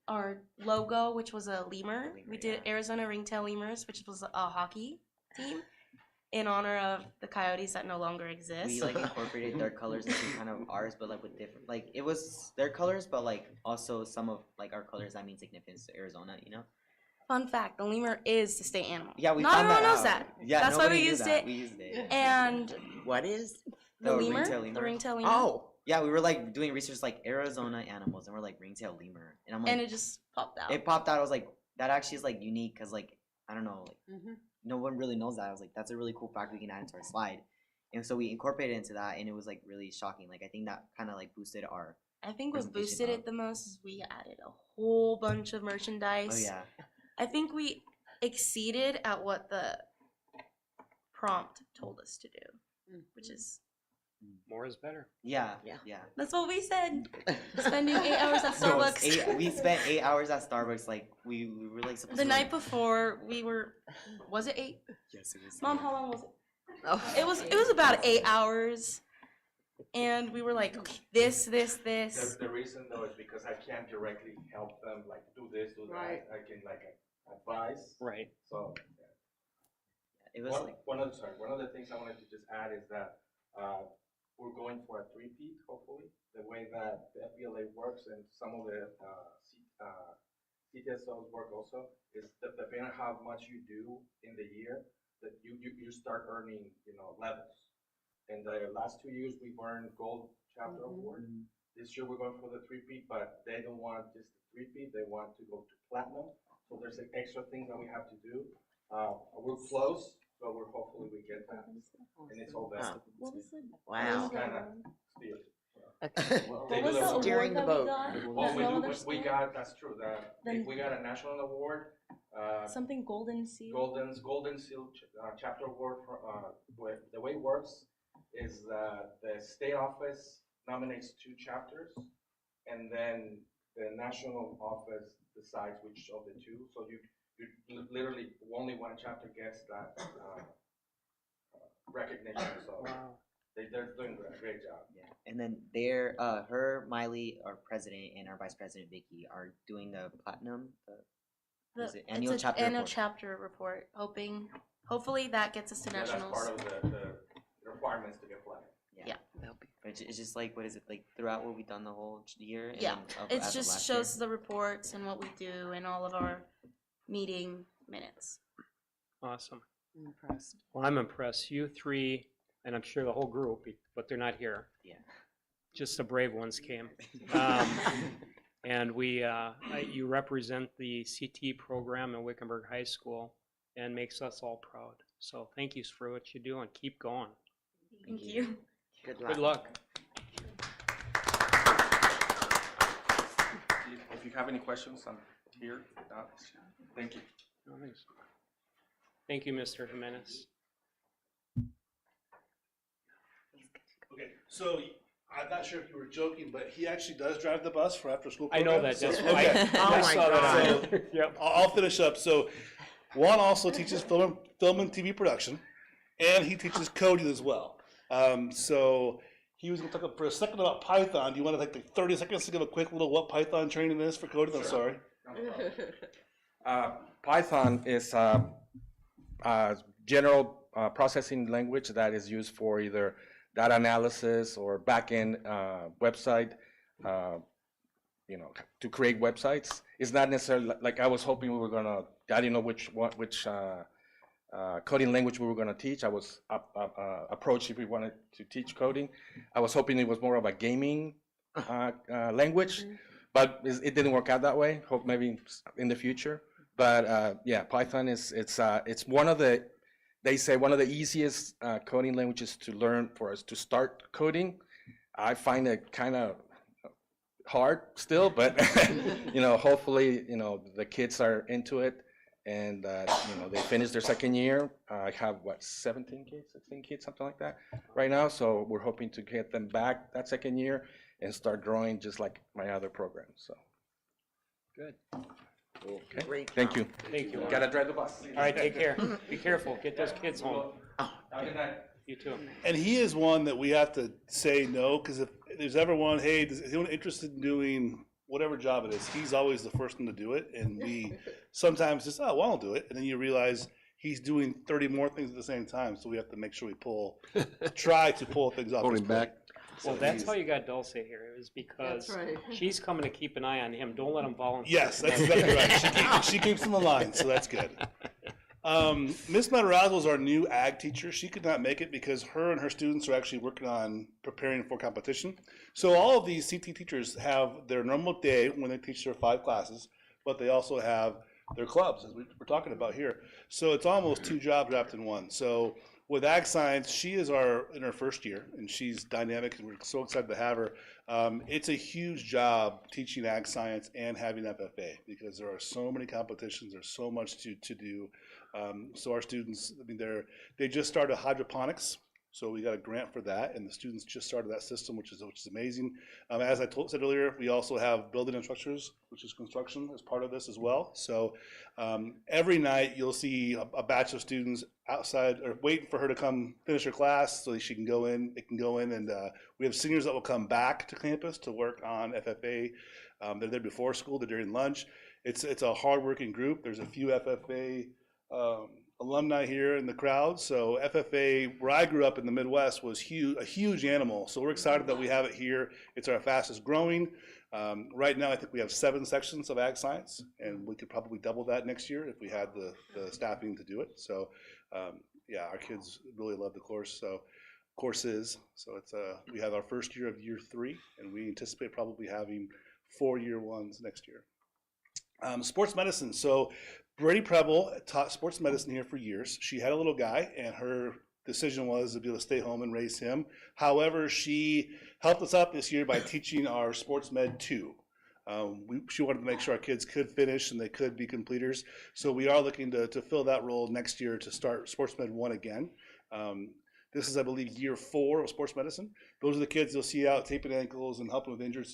our logo, which was a lemur. We did Arizona Ringtail Lemurs, which was a hockey team, in honor of the Coyotes that no longer exist. We like incorporated their colors into kind of ours, but like with different, like it was their colors, but like also some of like our colors that mean significance to Arizona, you know? Fun fact: the lemur is the state animal. Yeah, we Not found everyone that knows out. that. Yeah, That's why nobody we knew used that. it. We used it. And And what is? the lemur, ringtail the lemur. ringtail lemur. Oh, Yeah, we were like doing research like Arizona animals, and we're like ringtail lemur, and I'm like, And it just popped out. it popped out. I was like, that actually is like unique because like I don't know, like Mm-hmm. no one really knows that. I was like, that's a really cool fact we can add into our slide, and so we incorporated into that, and it was like really shocking. Like I think that kind of like boosted our. I think what presentation boosted up. it the most is we added a whole bunch of merchandise. Oh yeah. I think we exceeded at what the prompt told us to do, which is More is better. Yeah. Yeah. Yeah. that's what we said. Spending 8 hours at So Starbucks. we spent 8 hours at Starbucks. Like we were like supposed The to. night before we were, was it 8? Yes, it was. Mom, how long was it? oh. It was about 8 hours, and we were like, okay, this. The reason though is because I can't directly help them like do this, do that. Right. I can like advise. Right. So It was like. one of the things I wanted to just add is that we're going for a 3-peat, hopefully. The way that the FBLA works and some of the CTSOs work also is that depending on how much you do in the year, that you start earning, levels. And the last 2 years we've earned gold chapter award. This year we're going for the 3-peat, but they don't want just the 3-peat, they want to go to platinum. So there's like extra things that we have to do. We're close, so we're hopefully we get that. And it's all vested. Wow. Kind of steer. Okay. They do the- Steering the boat. we got, that's true, we got a national award, Something golden seal. Golden Seal Chapter Award for, the way it works is that the state office nominates 2 chapters, and then the national office decides which of the 2, so you literally, only one chapter gets that, recognition, so they're doing a great job. Yeah. And then Miley, our president, and our vice president, Vicky, are doing the platinum, It's annual an chapter annual report. chapter report. Hopefully that gets us to Yeah, that's nationals. part of the requirements to get platinum. Yeah. It's just like, what is it, like throughout what we've done the whole year? And Yeah, then it as of just last shows year. the reports and what we do and all of our meeting minutes. Awesome. I'm impressed. Well, I'm impressed. You 3, and I'm sure the whole group, but they're not here. Yeah. Just the brave ones came. And you represent the CT program in Wickenburg High School and makes us all proud. So thank you for what you do and keep going. Thank you. Good luck. Good luck. If you have any questions, I'm here. Thank you. No, thanks. Thank you, Mr. Jimenez. Okay, so I'm not sure if you were joking, but he actually does drive the bus for after school I know programs. that. So- That's why okay. Oh I my saw that. God. on- Yep. I'll finish up. So Juan also teaches film and TV production, and he teaches coding as well. So he was going to talk for a second about Python. Do you want to take like 30 seconds to give a quick little what Python training is for coding? I'm sorry. Python is a general processing language that is used for either data analysis or backend website, to create websites. It's not necessarily like I was hoping we were gonna. I didn't know which coding language we were gonna teach. I was approached if we wanted to teach coding. I was hoping it was more of a gaming language, but it didn't work out that way. Hope maybe in the future. But yeah, Python it's one of the, they say one of the easiest coding languages to learn for us to start coding. I find it kind of hard still, but hopefully the kids are into it, and they finish their second year. I have 17 kids, 16 kids, something like that right now. So we're hoping to get them back that second year and start growing just like my other programs. So good. Okay. Great Thank job. you. Thank you. Gotta drive the bus. All right, take care. Be careful. Get those kids home. You too. And he is one that we have to say no, because if there's ever one, hey, is anyone interested in doing whatever job it is, he's always the first one to do it. And we sometimes just, well, I'll do it. And then you realize he's doing 30 more things at the same time. So we have to make sure we try to pull things off. Hold him back. Well, that's how you got Dulce here, is because right. she's coming to keep an eye on him. Don't let him volunteer. Yes, that's exactly right. She keeps him in line, so that's good. Miss Matarazzo is our new ag teacher. She could not make it because her and her students are actually working on preparing for competition. So all of these CT teachers have their normal day when they teach their 5 classes, but they also have their clubs, as we're talking about here. So it's almost 2 jobs wrapped in one. So with ag science, she is in her first year, and she's dynamic, and we're so excited to have her. It's a huge job teaching ag science and having FFA because there are so many competitions. There's so much to do. So our students, they just started hydroponics, so we got a grant for that, and the students just started that system, which is amazing. As I said earlier, we also have building instructors, which is construction, as part of this as well. So every night you'll see a batch of students outside or waiting for her to come finish her class so she can go in. It can go in, and we have seniors that will come back to campus to work on FFA. They're there before school, they're during lunch. It's a hardworking group. There's a few FFA alumni here in the crowd. So FFA, where I grew up in the Midwest, was a huge animal. So we're excited that we have it here. It's our fastest growing. Right now, I think we have 7 sections of ag science, and we could probably double that next year if we had the staffing to do it. So yeah, our kids really love the courses. So it's we have our first year of year 3, and we anticipate probably having 4 year 1s next year. Sports medicine. So Brady Preble taught sports medicine here for years. She had a little guy, and her decision was to be able to stay home and raise him. However, she helped us out this year by teaching our Sports Med 2. She wanted to make sure our kids could finish and they could be completers. So we are looking to fill that role next year to start Sports Med 1 again. This is, I believe, year 4 of sports medicine. Those are the kids you'll see out taping ankles and helping with injured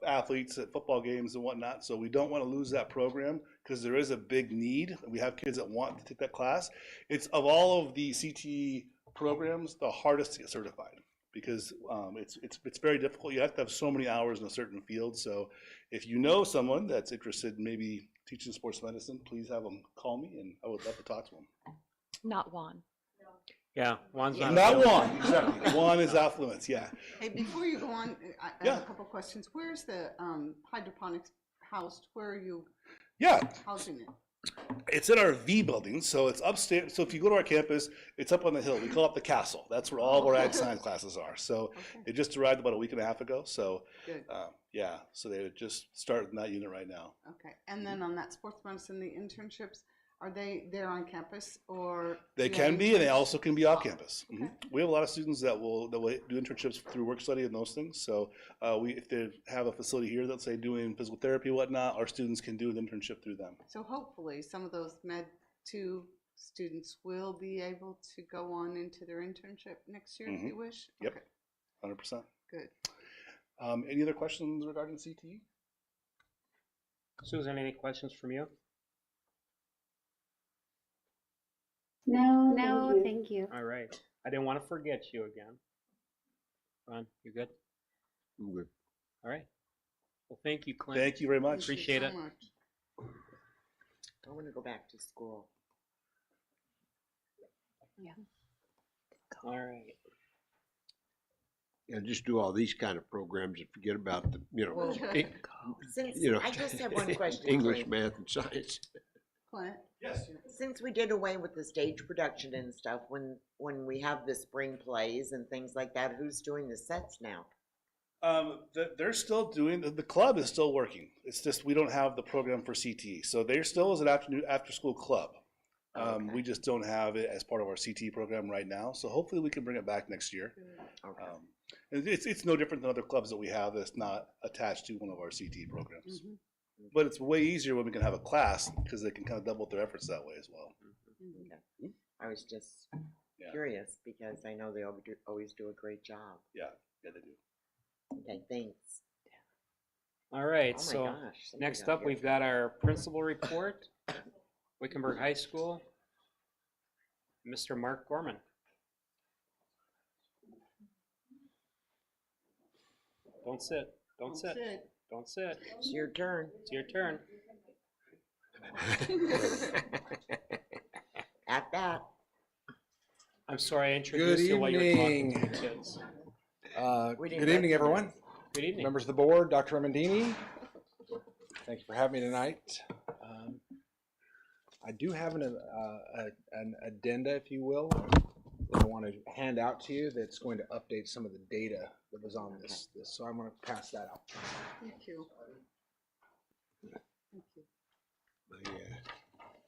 athletes at football games and whatnot. So we don't want to lose that program because there is a big need. We have kids that want to take that class. It's, of all of the CTE programs, the hardest to get certified because it's very difficult. You have to have so many hours in a certain field. So if you know someone that's interested in maybe teaching sports medicine, please have them call me, and I would love to talk to them. Not Juan. Yeah, Juan's not Juan, exactly. Juan is off limits, yeah. Hey, before you go on, I have a couple questions. Where's the hydroponics housed? Where are you housing it? It's in our V building, so it's upstairs. So if you go to our campus, it's up on the hill. We call it the castle. That's where all of our ag science classes are. So it just arrived about a week and a half ago. So yeah, so they just started in that unit right now. Okay, and then on that sports medicine, the internships, are they there on campus or? They can be, and they also can be off campus. Okay. We have a lot of students that will do internships through work study and those things. So if they have a facility here, let's say doing physical therapy and whatnot, our students can do an internship through them. So hopefully some of those Med 2 students will be able to go on into their internship next year if you wish? Yep, 100%. Good. Any other questions regarding CTE? Susan, any questions from you? No, thank you. All right. I didn't want to forget you again. Ron, you good? I'm good. All right. Well, thank you, Clint. Thank you very much. Appreciate it. I want to go back to school. Yeah. All right. Yeah, just do all these kind of programs and forget about the, Well, since, you know, I just have one question. English, Clint. math, and science. Clint? Yes. Since we did away with the stage production and stuff, when we have the spring plays and things like that, who's doing the sets now? They're still doing, the club is still working. It's just we don't have the program for CTE. So there still is an after school club. Okay. We just don't have it as part of our CTE program right now. So hopefully we can bring it back next year. Okay. It's no different than other clubs that we have that's not attached to one of our CTE programs. But it's way easier when we can have a class because they can kind of double their efforts that way as well. Okay. I was just curious because I know they always do a great job. Yeah, they do. Okay, thanks. All right, Oh my so gosh, somebody next got up, here. we've got our principal report, Wickenburg High School, Mr. Mark Gorman. Don't sit, don't sit, don't sit. It's your turn. It's your turn. At that. I'm sorry, I introduced you while you were talking to the kids. We Good didn't evening, recognize everyone. Good evening. Members of the board, Dr. Amandini. Thank you for having me tonight. I do have an addenda, if you will, that I want to hand out to you that's going to update some of the data that was on this. So I'm going to pass that out. Thank you. Thank you.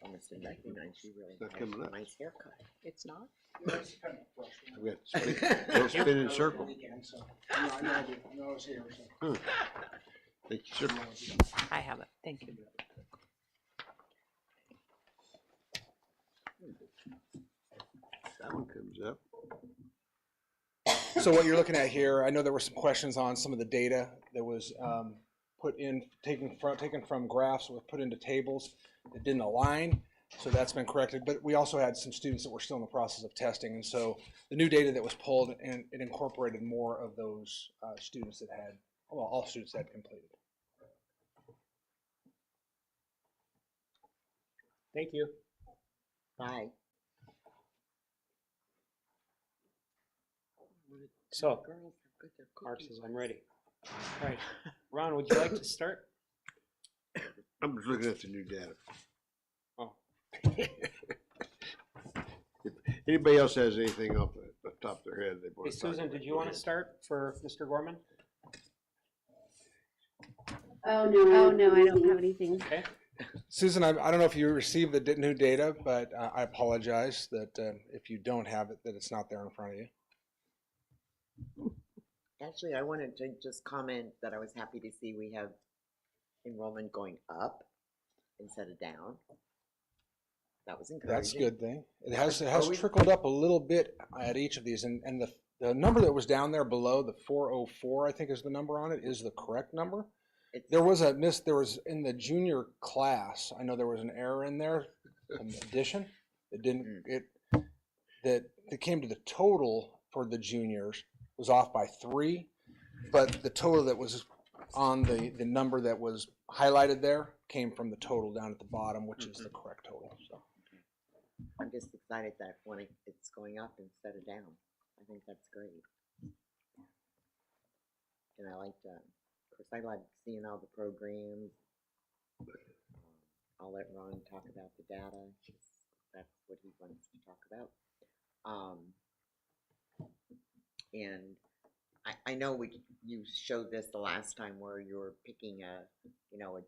I must have recognized you really Not has coming a up. nice haircut. It's not? We have to don't spin in a circle. I know I was here. So. Thank you, sir. I have it. Thank you. That one comes up. So what you're looking at here, I know there were some questions on some of the data that was taken from graphs, was put into tables that didn't align. So that's been corrected. But we also had some students that were still in the process of testing, and so the new data that was pulled, and it incorporated more of those students that had, well, all students that had completed. Thank you. Bye. So, Mark says I'm ready. All right, Ron, would you like to start? I'm just looking at the new data. Oh. If anybody else has anything off the top of their head, they want Hey, to talk Susan, about, did you go want to ahead. start for Mr. Gorman? Oh, no, I don't have anything. Okay. Susan, I don't know if you received the new data, but I apologize that if you don't have it, that it's not there in front of you. Actually, I wanted to just comment that I was happy to see we have enrollment going up instead of down. That was encouraging. That's a good thing. It has Always- trickled up a little bit at each of these, and the number that was down there below, the 404, I think is the number on it, is the correct number. There was in the junior class, I know there was an error in there, an addition. It didn't, that came to the total for the juniors was off by 3, but the total that was on the number that was highlighted there came from the total down at the bottom, which is the correct total. So I'm just excited that when it's going up instead of down. I think that's great. And I like that. Of course, I like seeing all the programs. I'll let Ron talk about the data, 'cause that's what he wants to talk about. And I know you showed this the last time where you were picking a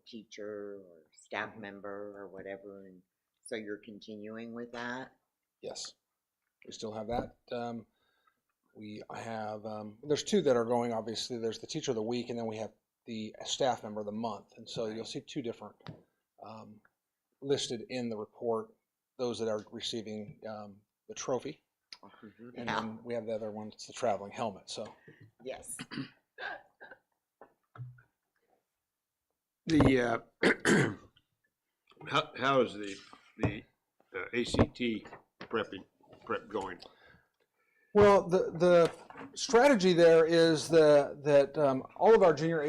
teacher or staff member or whatever, and so you're continuing with that? yes, we still have that. We have there's 2 that are going. Obviously, there's the teacher of the week, and then we have the staff member of the month. And so you'll see 2 different listed in the report. Those that are receiving the trophy. And then we have the other one, it's the traveling helmet. So yes. The how is the ACT prep going? well, the strategy there is that all of our junior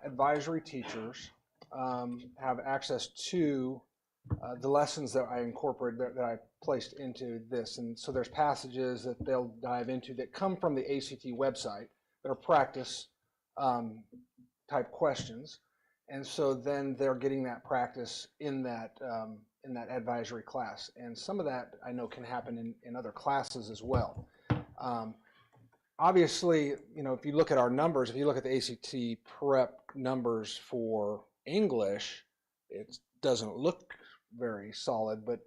advisory teachers have access to the lessons that I incorporated, that I placed into this. And so there's passages that they'll dive into that come from the ACT website that are practice type questions. And so then they're getting that practice in that advisory class. And some of that I know can happen in other classes as well. Obviously, if you look at our numbers, if you look at the ACT prep numbers for English, it doesn't look very solid, but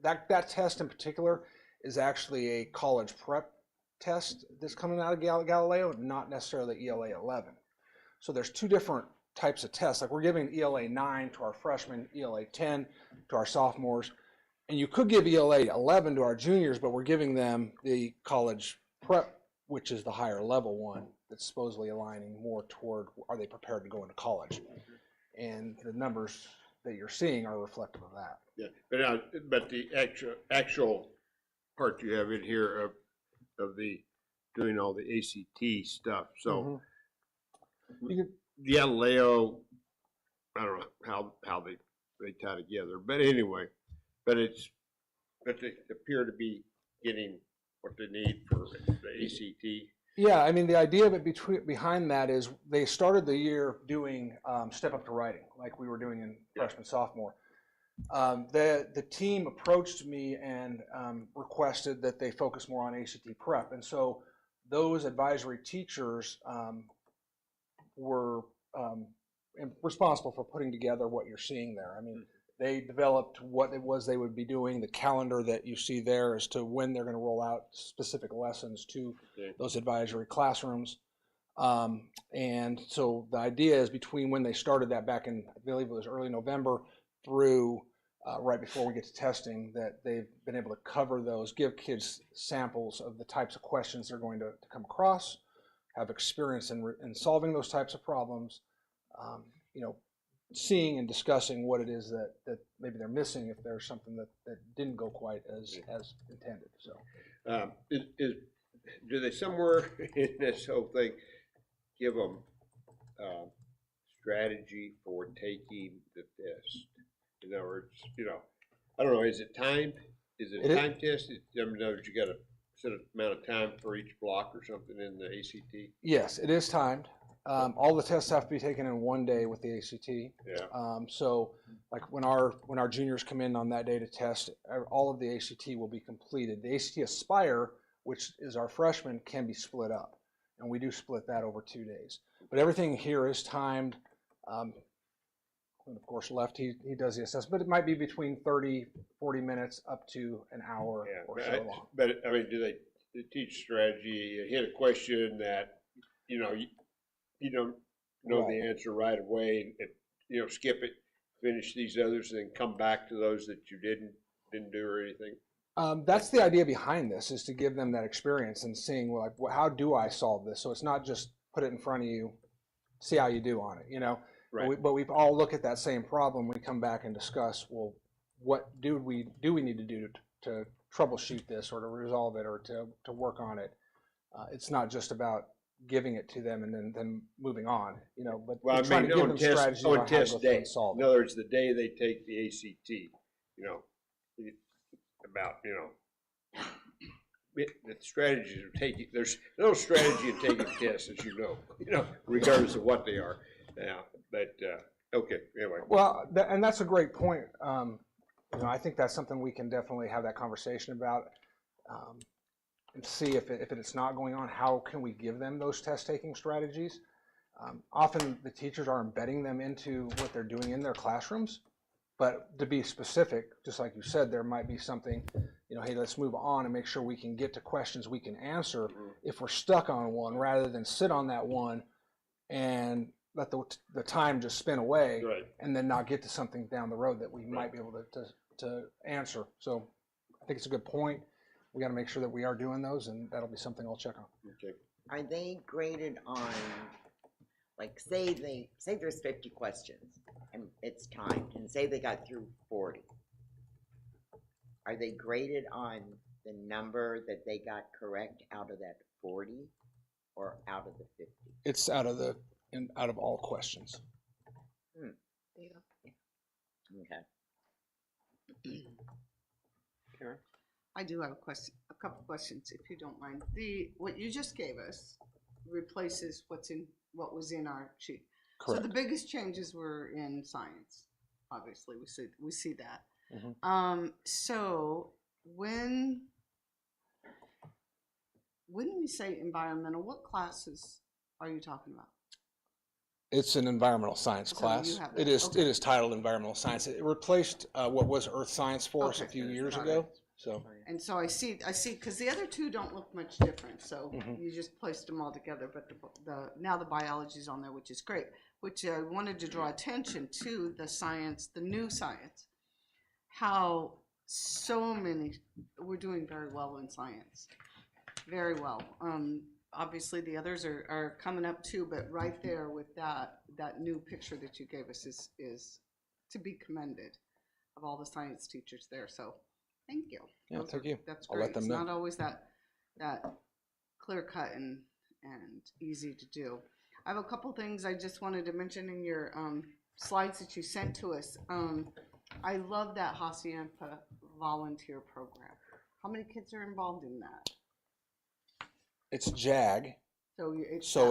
that test in particular is actually a college prep test that's coming out of Galileo, not necessarily ELA 11. So there's two different types of tests. Like we're giving ELA 9 to our freshmen, ELA 10 to our sophomores, and you could give ELA 11 to our juniors, but we're giving them the college prep, which is the higher level one that's supposedly aligning more toward, are they prepared to go into college? And the numbers that you're seeing are reflective of that. Yeah, but the actual part you have in here of the doing all the ACT stuff. So Galileo, I don't know how they tie together, but anyway, but they appear to be getting what they need for the ACT. Yeah, I mean, the idea of it behind that is they started the year doing step up to writing, like we were doing in freshman, sophomore. The team approached me and requested that they focus more on ACT prep. And so those advisory teachers were responsible for putting together what you're seeing there. I mean, they developed what it was they would be doing, the calendar that you see there as to when they're going to roll out specific lessons to those advisory classrooms. And so the idea is between when they started that back in, I believe it was early November, through right before we get to testing, that they've been able to cover those, give kids samples of the types of questions they're going to come across, have experience in solving those types of problems, seeing and discussing what it is that maybe they're missing if there's something that didn't go quite as intended. So, do they somewhere in this whole thing give them strategy for taking the test? In other words, I don't know, is it timed? Is it a time test? In other words, you got a set amount of time for each block or something in the ACT? Yes, it is timed. All the tests have to be taken in one day with the ACT. Yeah. So, like when our juniors come in on that day to test, all of the ACT will be completed. The ACT Aspire, which is our freshmen, can be split up, and we do split that over 2 days. But everything here is timed. And of course, Left, he does the assessment, but it might be between 30, 40 minutes up to an hour or so long. But I mean, do they teach strategy? You hit a question that you don't know the answer right away, and skip it, finish these others, and then come back to those that you didn't do or anything. That's the idea behind this, is to give them that experience and seeing, well, like, how do I solve this? So it's not just put it in front of you, see how you do on it, Right. But we all look at that same problem. We come back and discuss, well, what do we need to do to troubleshoot this or to resolve it or to work on it? It's not just about giving it to them and then moving on, but trying to give them strategies on how to go through and solve it. In other words, the day they take the ACT, the strategies of taking, there's no strategy in taking tests, as you know, regardless of what they are. Yeah, but okay, anyway. Well, and that's a great point. I think that's something we can definitely have that conversation about and see if it's not going on, how can we give them those test-taking strategies? Often the teachers are embedding them into what they're doing in their classrooms, but to be specific, just like you said, there might be something, hey, let's move on and make sure we can get to questions we can answer if we're stuck on one, rather than sit on that one and let the time just spin away, right, and then not get to something down the road that we might be able to answer. So I think it's a good point. We got to make sure that we are doing those, and that'll be something I'll check on. Okay. Are they graded on, like, say there's 50 questions and it's timed, and say they got through 40? Are they graded on the number that they got correct out of that 40 or out of the 50? It's out of all questions. Okay. Karen? I do have a couple questions, if you don't mind. What you just gave us replaces what was in our sheet. Correct. So the biggest changes were in science. Obviously, we see that. So when we say environmental, what classes are you talking about? It's an environmental science So class. you have It that, is okay. it is titled environmental science. It replaced what was earth science for us a Okay, few years got ago. it. So And so I see, because the other two don't look much different, so you just placed them all together, but now the biology's on there, which is great, which I wanted to draw attention to the science, the new science, how we're doing very well in science, very well. Obviously the others are coming up too, but right there with that new picture that you gave us is to be commended, of all the science teachers there, so thank you. yeah, thank you. That's I'll great. let them It's know. not always that clear cut and easy to do. I have a couple things I just wanted to mention in your slides that you sent to us. I love that Hacienda volunteer program. How many kids are involved in that? It's JAG. So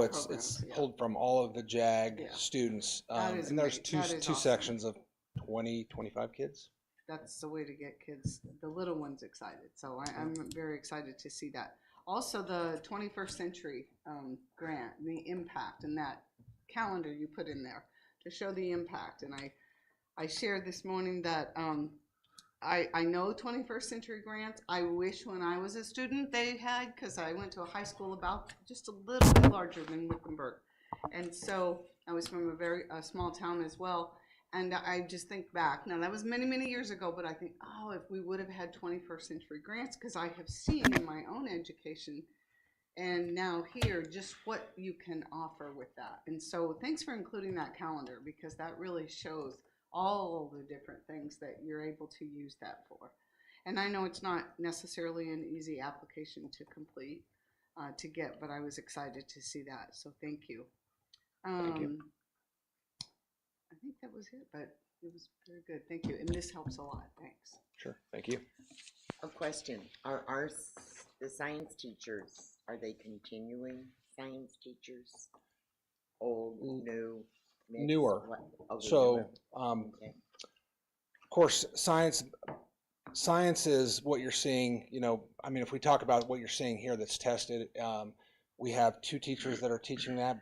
it's yeah. pulled from all of the JAG Yeah. students. That is And there's amazing. That is two awesome. sections of 20, 25 kids. That's the way to get kids, the little ones, excited. So I'm very excited to see that. Also, the 21st Century grant, the impact, and that calendar you put in there to show the impact. And I shared this morning that I know 21st Century grants. I wish when I was a student they had, because I went to a high school about just a little bit larger than Wickenburg. And so I was from a very small town as well. And I just think back, now that was many, many years ago, but I think, oh, if we would have had 21st century grants, because I have seen in my own education and now here just what you can offer with that. And so thanks for including that calendar, because that really shows all the different things that you're able to use that for. And I know it's not necessarily an easy application to complete, to get, but I was excited to see that, so thank you. Thank you. I think that was it, but it was very good. Thank you. And this helps a lot. Thanks. Sure. Thank you. A question. Are the science teachers, are they continuing science teachers? Old, new, mixed? Newer. Oh, they're So, newer. Okay. of course, science is what you're seeing, I mean, if we talk about what you're seeing here that's tested, we have 2 teachers that are teaching that.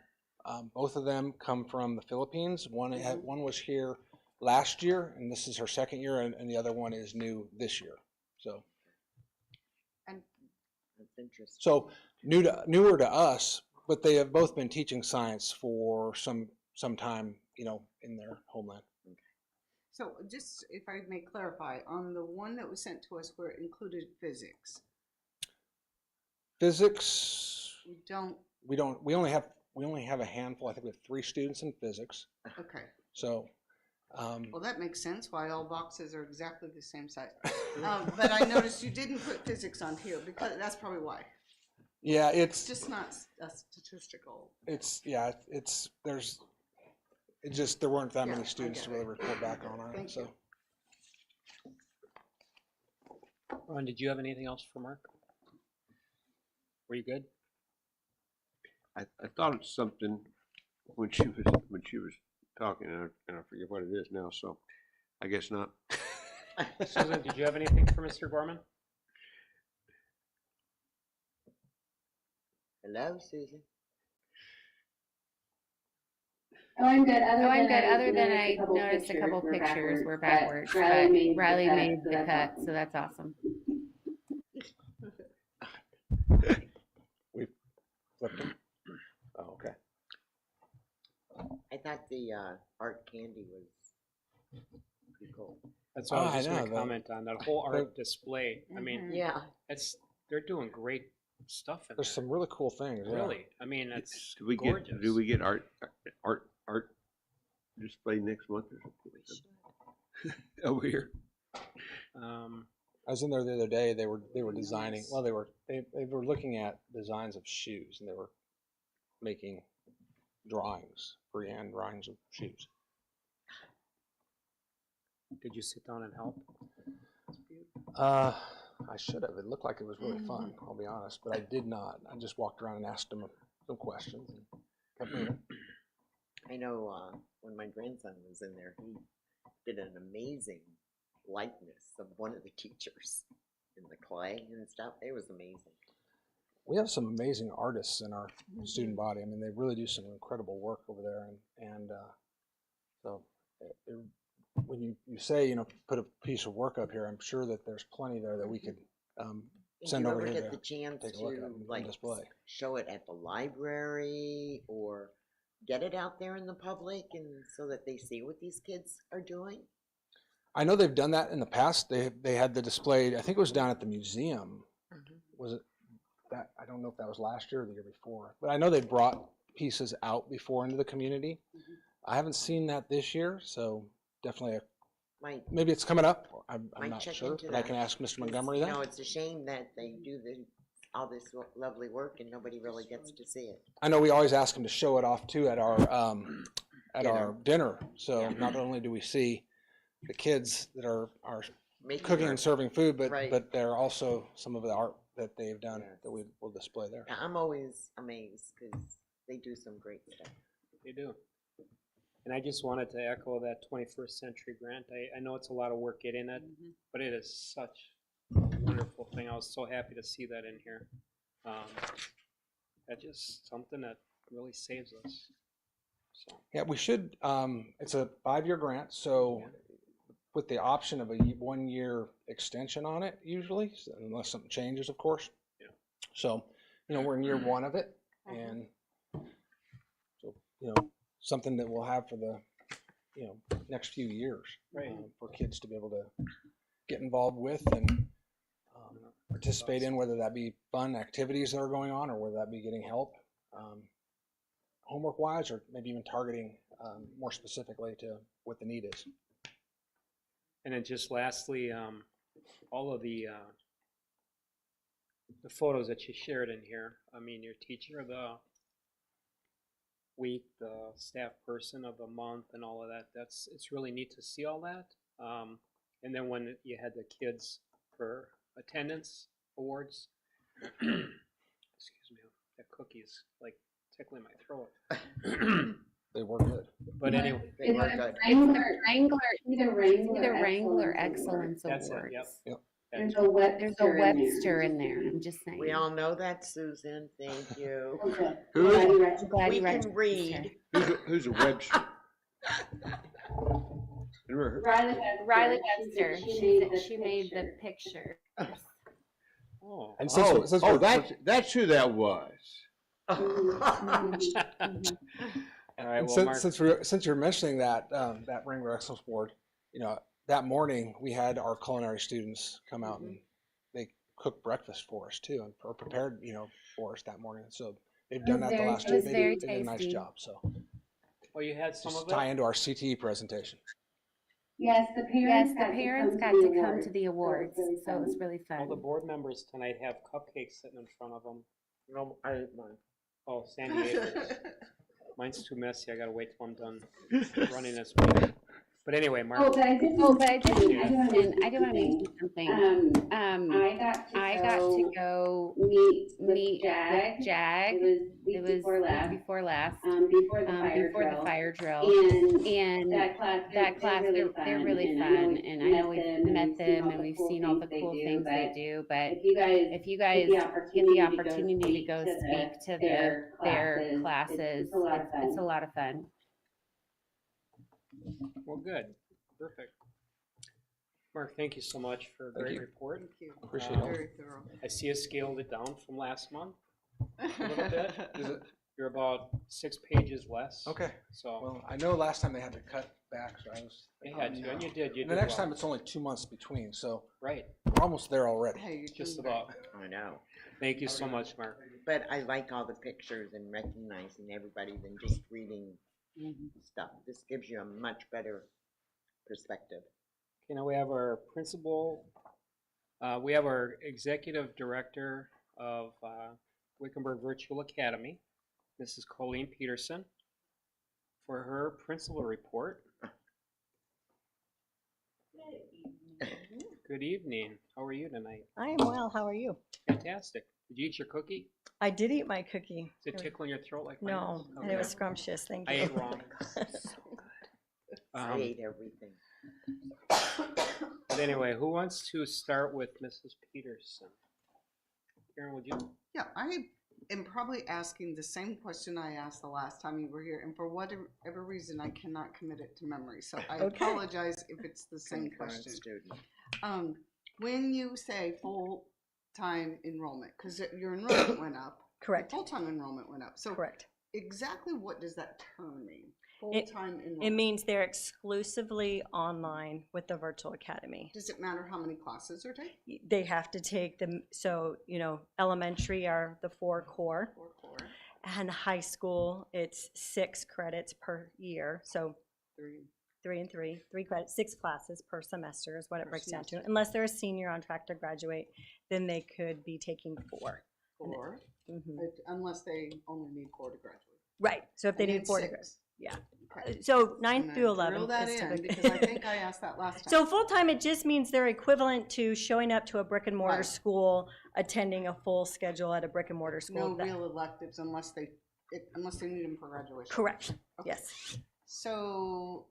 Both of them come from the Philippines. One was here last year, and this is her second year, and the other one is new this year. So, and that's interesting. So newer to us, but they have both been teaching science for some time, in their homeland. So just if I may clarify, on the one that was sent to us where it included physics. Physics. We only have a handful. I think we have 3 students in physics. Okay. So. Well, that makes sense why all boxes are exactly the same size. But I noticed you didn't put physics on here, because that's probably why. Yeah, It's just not a statistical. There weren't that many Yeah, students to really report back on it. Thank So. Ron, did you have anything else for Mark? Were you good? I thought of something when she was talking, and I forget what it is now, so I guess not. Susan, did you have anything for Mr. Gorman? Hello, Susan. Oh, I'm good. Other than I noticed a couple pictures were backwards, but Riley made the cut, so that's awesome. We flipped it. Oh, okay. I thought the art candy was pretty cool. That's what I was just I going to know, comment on, that whole art display. I mean, Yeah. they're doing great stuff in There's some really cool things. Yeah. Really, I mean, it's Do we gorgeous. get art display next month or something? Over here. I was in there the other day. They were designing. Well, they were looking at designs of shoes, and they were making drawings, freehand drawings of shoes. Did you sit down and help? I should have. It looked like it was really fun. I'll be honest, but I did not. I just walked around and asked them some questions and kept moving. I know when my grandson was in there, he did an amazing likeness of one of the teachers in the clay and stuff. It was amazing. We have some amazing artists in our student body. I mean, they really do some incredible work over there, and so when you say, put a piece of work up here, I'm sure that there's plenty there that we could send over here. to Get the chance take a look at to and like display. Show it at the library or get it out there in the public, and so that they see what these kids are doing? I know they've done that in the past. They had the display. I think it was down at the museum. Was it that? I don't know if that was last year or the year before, but I know they brought pieces out before into the community. I haven't seen that this year, so definitely maybe it's coming up. I'm not sure, but I can ask Mr. Montgomery that. No, it's a shame that they do all this lovely work and nobody really gets to see it. I know we always ask them to show it off too at our our dinner. So not only do we see the kids that are cooking and serving food, but they're also some of the art that they've done that we will display there. I'm always amazed because they do some great stuff. They do. And I just wanted to echo that 21st Century grant. I know it's a lot of work getting it, but it is such a wonderful thing. I was so happy to see that in here. That's just something that really saves us. So. Yeah, we should. It's a 5-year grant, so with the option of a 1-year extension on it, usually, unless something changes, of course. Yeah. So, we're in year 1 of it, and so something that we'll have for the next few years, for kids to be able to get involved with and participate in, whether that be fun activities that are going on or whether that be getting help homework wise, or maybe even targeting more specifically to what the need is. And then just lastly, all of the photos that you shared in here, I mean, your teacher of the week, the staff person of the month, and all of that, it's really neat to see all that. And then when you had the kids for attendance awards, excuse me, that cookie's like tickling my throat. They were good. But anyway, They were good. Wrangler Excellence That's Awards. it, yep. There's a Webster in there. I'm just saying. We all know that, Susan. Thank you. Who? Glad We you can read. Who's a Webster? Riley Webster. She made the picture. Oh, And since we're, that's who that was. all right. Well, since you're mentioning that that Wrangler Excellence Award, that morning we had our culinary students come out and they cooked breakfast for us too, or prepared for us that morning. So they've done that the last 2 days. They did a nice job. So. Well, you had some Just of it. tie into our CTE presentation. Yes, the parents got to come to the awards, so it was really fun. All the board members tonight have cupcakes sitting in front of them. No, I ate mine. Oh, Sandy ate hers. Mine's too messy. I gotta wait till I'm done running this meeting. But anyway, Mark. But I do want to mention something. I got to go meet with Jag. It was before last, before the fire drill. And that class, they're really fun. And I know we've met them and we've seen all the cool things they do. But if you guys get the opportunity to go speak to their classes, it's a lot of fun. Well, good. Perfect. Mark, thank you so much for a great report. Thank you. Appreciate it. Very thorough. I see you scaled it down from last month a little bit. You're about 6 pages less. Okay. So well, I know last time they had to cut back, so I was. They had to, and you did. The next time it's only 2 months between, so right. We're almost there already. Hey, you're Just doing about. I know. Thank you so much, Mark. But I like all the pictures and recognizing everybody than just reading stuff. This gives you a much better perspective. Okay, now we have our principal We have our Executive Director of Wickenburg Virtual Academy, Mrs. Colleen Peterson, for her principal report. Good evening. How are you tonight? I am well. How are you? Fantastic. Did you eat your cookie? I did eat my cookie. Is it tickling your throat like mine? No, and it was scrumptious. Thank I you. ate wrong. I ate everything. But anyway, who wants to start with Mrs. Peterson? Karen, would you? Yeah, I am probably asking the same question I asked the last time you were here, and for whatever reason, I cannot commit it to memory. So I apologize if it's the same question. When you say full-time enrollment, because your enrollment went up. Correct. Full-time enrollment went up. So correct. Exactly what does that term mean? It, Full-time enrollment. it means they're exclusively online with the virtual academy. Does it matter how many classes are taken? They have to take them. So, elementary are the 4 core. And high school, it's 6 credits per year. So 3 and 3 credits, 6 classes per semester is what it breaks down to. Unless they're a senior on track to graduate, then they could be taking 4. 4? Unless they only need 4 to graduate. Right. So if they And need then 4 to 6. graduate. Yeah. So 9 through 11 Drill that is in, typically. because I think I asked that last time. So full-time, it just means they're equivalent to showing up to a brick and mortar Right. school, attending a full schedule at a brick and mortar school. No real electives unless they need them for graduation. Correct. Okay. Yes. So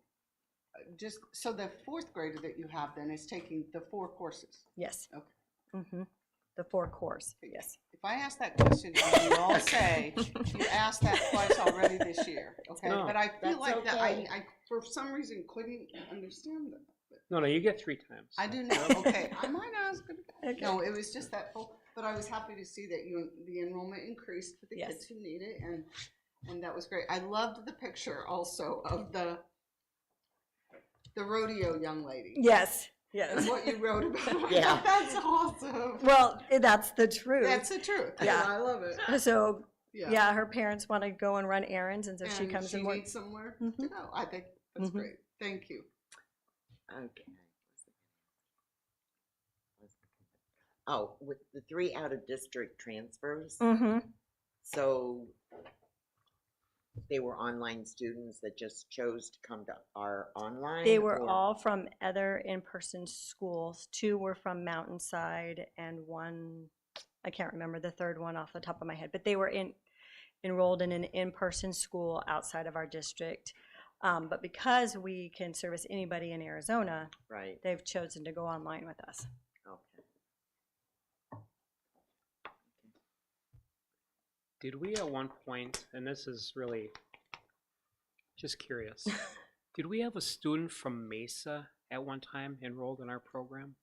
so the 4th grader that you have then is taking the 4 courses. Yes. Okay. The 4 cores. Yes. If I ask that question, you all say you asked that twice already this year. Okay, No, but I feel that's like that okay. I for some reason couldn't understand that. But No, you get 3 times. I do know. Okay, I might ask. Okay. No, it was just that full. But I was happy to see that the enrollment increased for the Yes. kids who need it, and that was great. I loved the picture also of the rodeo young lady. Yes. And Yes. what you wrote about. Yeah. That's awesome. Well, that's the truth. That's the truth. Yeah. I love it. So, Yeah. yeah, her parents want to go and run errands, and so she And comes she and works. needs somewhere Mhm. to go. I think that's Mhm. great. Thank you. Okay. Oh, with the 3 out-of-district transfers, Mm-hmm. so they were online students that just chose to come to our online? They were or- all from other in-person schools. 2 were from Mountainside, and 1, I can't remember the 3rd one off the top of my head, but they were enrolled in an in-person school outside of our district. But because we can service anybody in Arizona, Right. they've chosen to go online with us. Okay. Did we at one point, and this is really just curious, did we have a student from Mesa at one time enrolled in our program?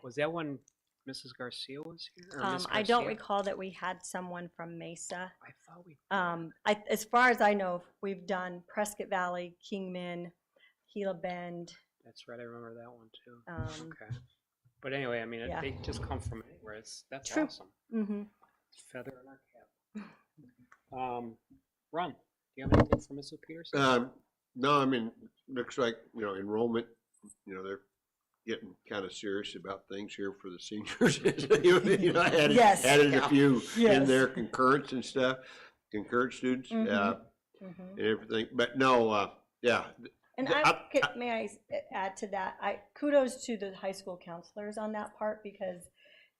Was that when Mrs. Garcia was here? Or Miss I don't Garcia? recall that we had someone from Mesa. I thought we. As far as I know, we've done Prescott Valley, Kingman, Gila Bend. That's right, I remember that one too. Um, Okay. But anyway, I mean, yeah. they just come from anywhere. That's True. awesome. Mm-hmm. Feather in our cap. Ron, do you have anything for Mrs. Peterson? No, I mean, looks like, enrollment, they're getting kind of serious about things here for the seniors. I added, Yes. added a few in Yes. there, concurrents and stuff, concurrent students, Mhm. and everything, but no, yeah. And may I add to that? Kudos to the high school counselors on that part, because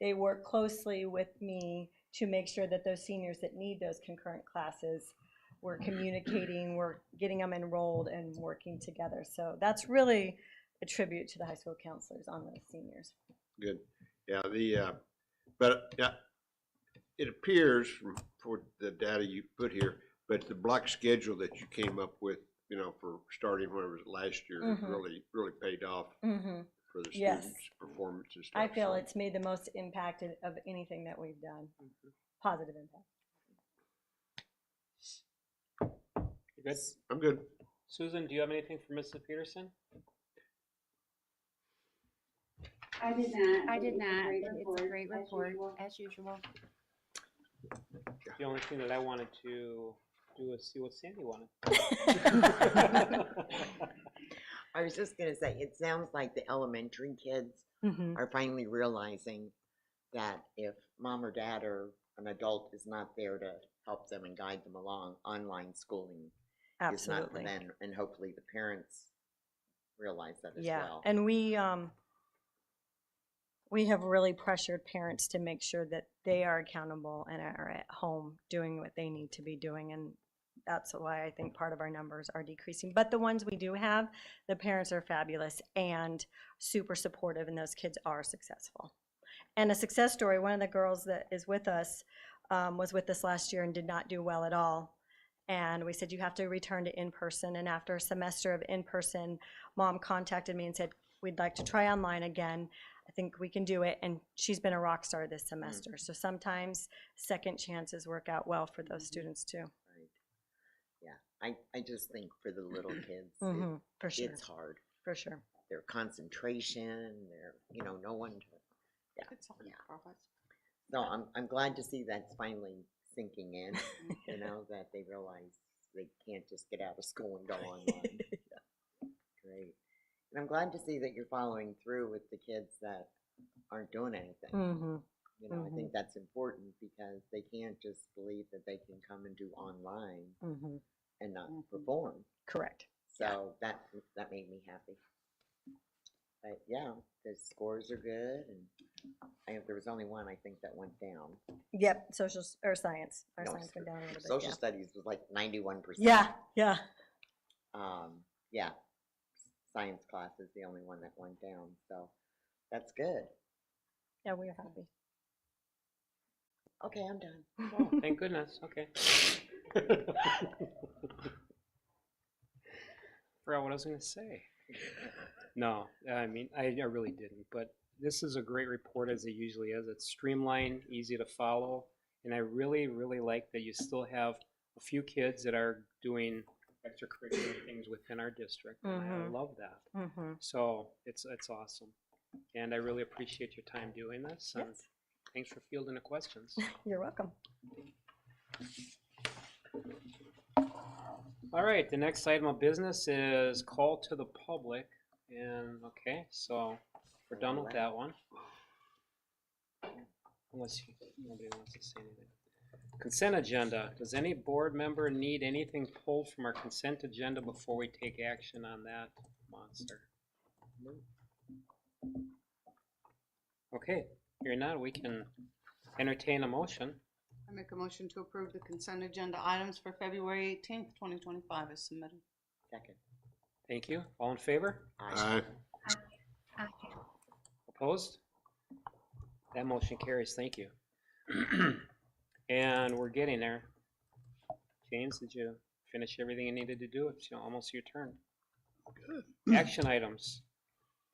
they work closely with me to make sure that those seniors that need those concurrent classes, we're communicating, we're getting them enrolled and working together. So that's really a tribute to the high school counselors on those seniors. Good. Yeah, but it appears for the data you put here, but the block schedule that you came up with, for starting when it was last year, Mhm. really paid off Mm-hmm. for the Yes. students' performance and stuff. I feel so. it's made the most impact of anything that we've done. Positive impact. You good? I'm good. Susan, do you have anything for Mrs. Peterson? I did not. It's a great report, as usual. The only thing that I wanted to do is see what Sandy wanted. I was just gonna say, it sounds like the elementary kids are finally realizing that if mom or dad or an adult is not there to help them and guide them along, online schooling is not for Absolutely. them, and hopefully the parents realize that as Yeah, well. and we have really pressured parents to make sure that they are accountable and are at home doing what they need to be doing, and that's why I think part of our numbers are decreasing. But the ones we do have, the parents are fabulous and super supportive, and those kids are successful. And a success story, one of the girls that is with us was with us last year and did not do well at all. And we said, you have to return to in-person. And after a semester of in-person, mom contacted me and said, we'd like to try online again. I think we can do it. And she's been a rock star this semester. So sometimes second chances work out well for those students too. Right. Yeah, I just think for the little kids, For sure. it's hard. For sure. Their concentration, their, no one to, yeah. So I'm glad to see that's finally sinking in, that they realize they can't just get out of school and go online. Great. And I'm glad to see that you're following through with the kids that aren't doing anything. I think that's important because they can't just believe that they can come and do online and not perform. Correct. So that made me happy. But yeah, the scores are good, and there was only one I think that went down. Yep, science. Our science went down a little bit. Social studies was like 91%. Yeah. Yeah, science class is the only one that went down, so that's good. Yeah, we are happy. Okay, I'm done. Oh, thank goodness. Okay. Forgot what I was going to say. No, I mean, I really didn't, but this is a great report as it usually is. It's streamlined, easy to follow, and I really, really like that you still have a few kids that are doing extracurricular things within our district. And I love that. So it's awesome. And I really appreciate your time doing this. And thanks for fielding the questions. You're welcome. All right, the next item of business is call to the public. And okay, so we're done with that one. Unless nobody wants to say anything. Consent agenda. Does any board member need anything pulled from our consent agenda before we take action on that monster? No. Okay, hearing none, we can entertain a motion. I make a motion to approve the consent agenda items for February 18th, 2025 as submitted. Second. Thank you. All in favor? Aye. Opposed? That motion carries. Thank you. And we're getting there. James, did you finish everything you needed to do? It's almost your turn. Good. Action items.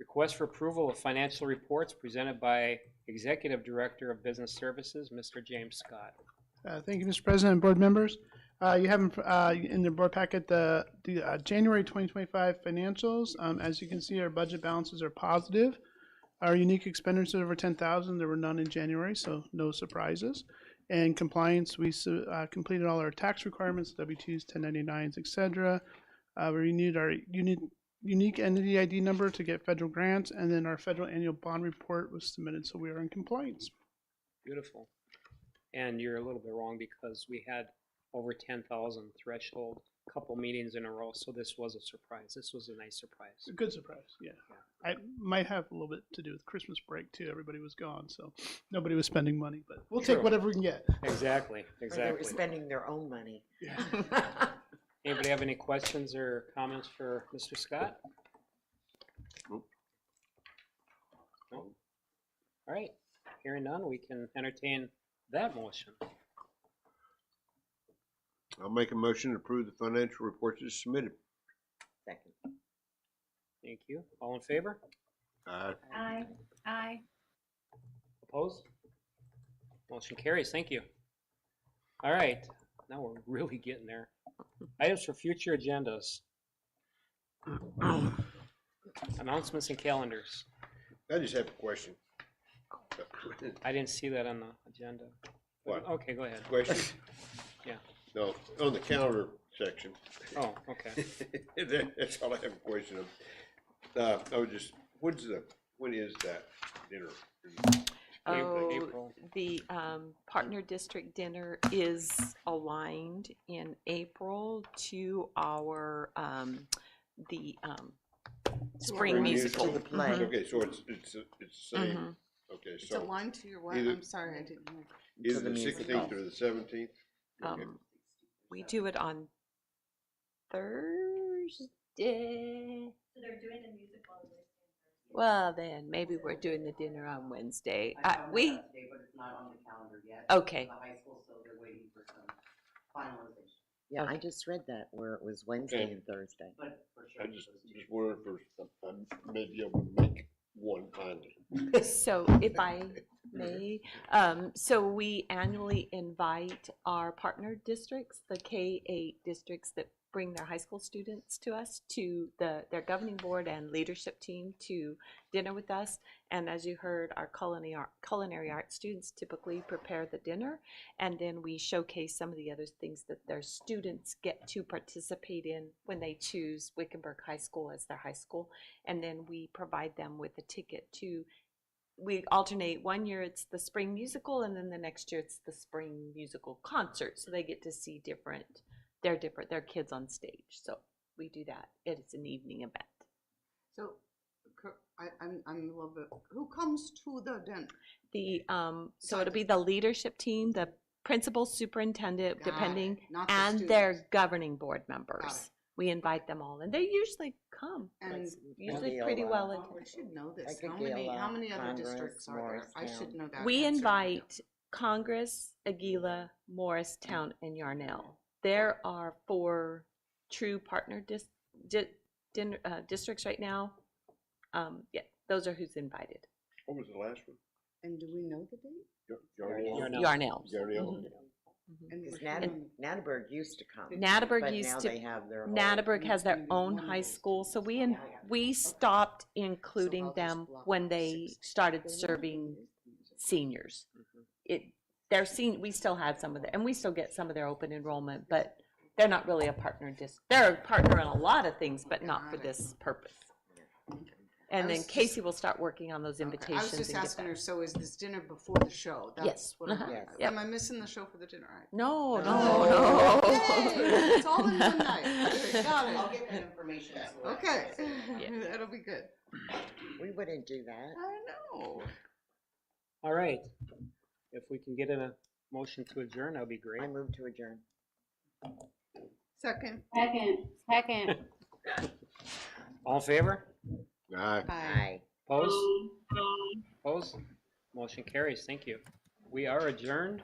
Request for approval of financial reports presented by Executive Director of Business Services, Mr. James Scott. Thank you, Mr. President and board members. You have in the board packet the January 2025 financials. As you can see, our budget balances are positive. Our unique expenditures over 10,000. There were none in January, so no surprises. And compliance, we completed all our tax requirements, W-2s, 1099s, etc. We renewed our unique entity ID number to get federal grants, and then our federal annual bond report was submitted, so we are in compliance. Beautiful. And you're a little bit wrong because we had over 10,000 threshold, couple meetings in a row, so this was a surprise. This was a nice surprise. A good surprise, yeah. I might have a little bit to do with Christmas break too. Everybody was gone, so nobody was spending money, but we'll take whatever we can get. Exactly, Or they were spending their own money. Yeah. Anybody have any questions or comments for Mr. Scott? Nope. No? All right, hearing none, we can entertain that motion. I'll make a motion to approve the financial reports as submitted. Second. Thank you. All in favor? Aye. Aye. Aye. Opposed? Motion carries. Thank you. All right, now we're really getting there. Items for future agendas. Announcements and calendars. I just have a question. I didn't see that on the agenda. What? Okay, go ahead. Question? Yeah. No, on the calendar section. Oh, okay. That's all I have a question of. I was just, what's the When is that dinner? Oh, the partner district dinner is aligned in April to our spring musical. To the play. Mhm. Okay, so it's the same, Mhm. okay, It's so. aligned to your what? either- I'm sorry, I didn't hear. Either the the musical. 16th or the 17th? Okay. We do it on Thursday. So they're doing the musical on Wednesday. Well, then maybe we're doing the dinner on Wednesday. We But it's not on the calendar yet. Okay. The high school, so they're waiting for some finalization. Yeah, I Okay. just read that where it was Wednesday and Thursday. But for sure. I just wondered if I may be able to make one finally. So if I may, so we annually invite our partner districts, the K-8 districts that bring their high school students to us, to their governing board and leadership team to dinner with us. And as you heard, our culinary arts students typically prepare the dinner, and then we showcase some of the other things that their students get to participate in when they choose Wickenburg High School as their high school. And then we provide them with a ticket to, we alternate. One year it's the spring musical, and then the next year it's the spring musical concert. So they get to see their kids on stage. So we do that. It's an evening event. So, I'm a little bit, who comes to the dinner? So it'll be the leadership team, the principal, superintendent, Got it. depending, Not the and their students. governing board members. We invite them all, and they usually come. And It's usually pretty well attended. I should know this. Like How many other Congress, districts are there? I should know that. We answer. invite Congress, Aguila, Morristown, and Yarnell. There are 4 true partner districts right now. Yeah, those are who's invited. What was the last one? And do we know the date? Yarnell. Yarnell. And Because it's Natterburg used to come. Natterburg but used now to. they have their Natterburg has their own high school, so we stopped including them when they started serving seniors. We still had some of them, and we still get some of their open enrollment, but they're not really a partner. They're a partner in a lot of things, but not for this purpose. And then Casey will start working on those invitations. I was just and get asking that. her, so is this dinner before the show? That's Yes. what I'm, Yes. Yep. Am I missing the show for the dinner? No. Yay, it's all in one night. Okay, got it. I'll get that information as well. Okay, that'll be good. We wouldn't do that. I know. All right. If we can get in a motion to adjourn, that would be great. I move to adjourn. Second. All in favor? Aye. Aye. Opposed? Opposed? Motion carries. Thank you. We are adjourned.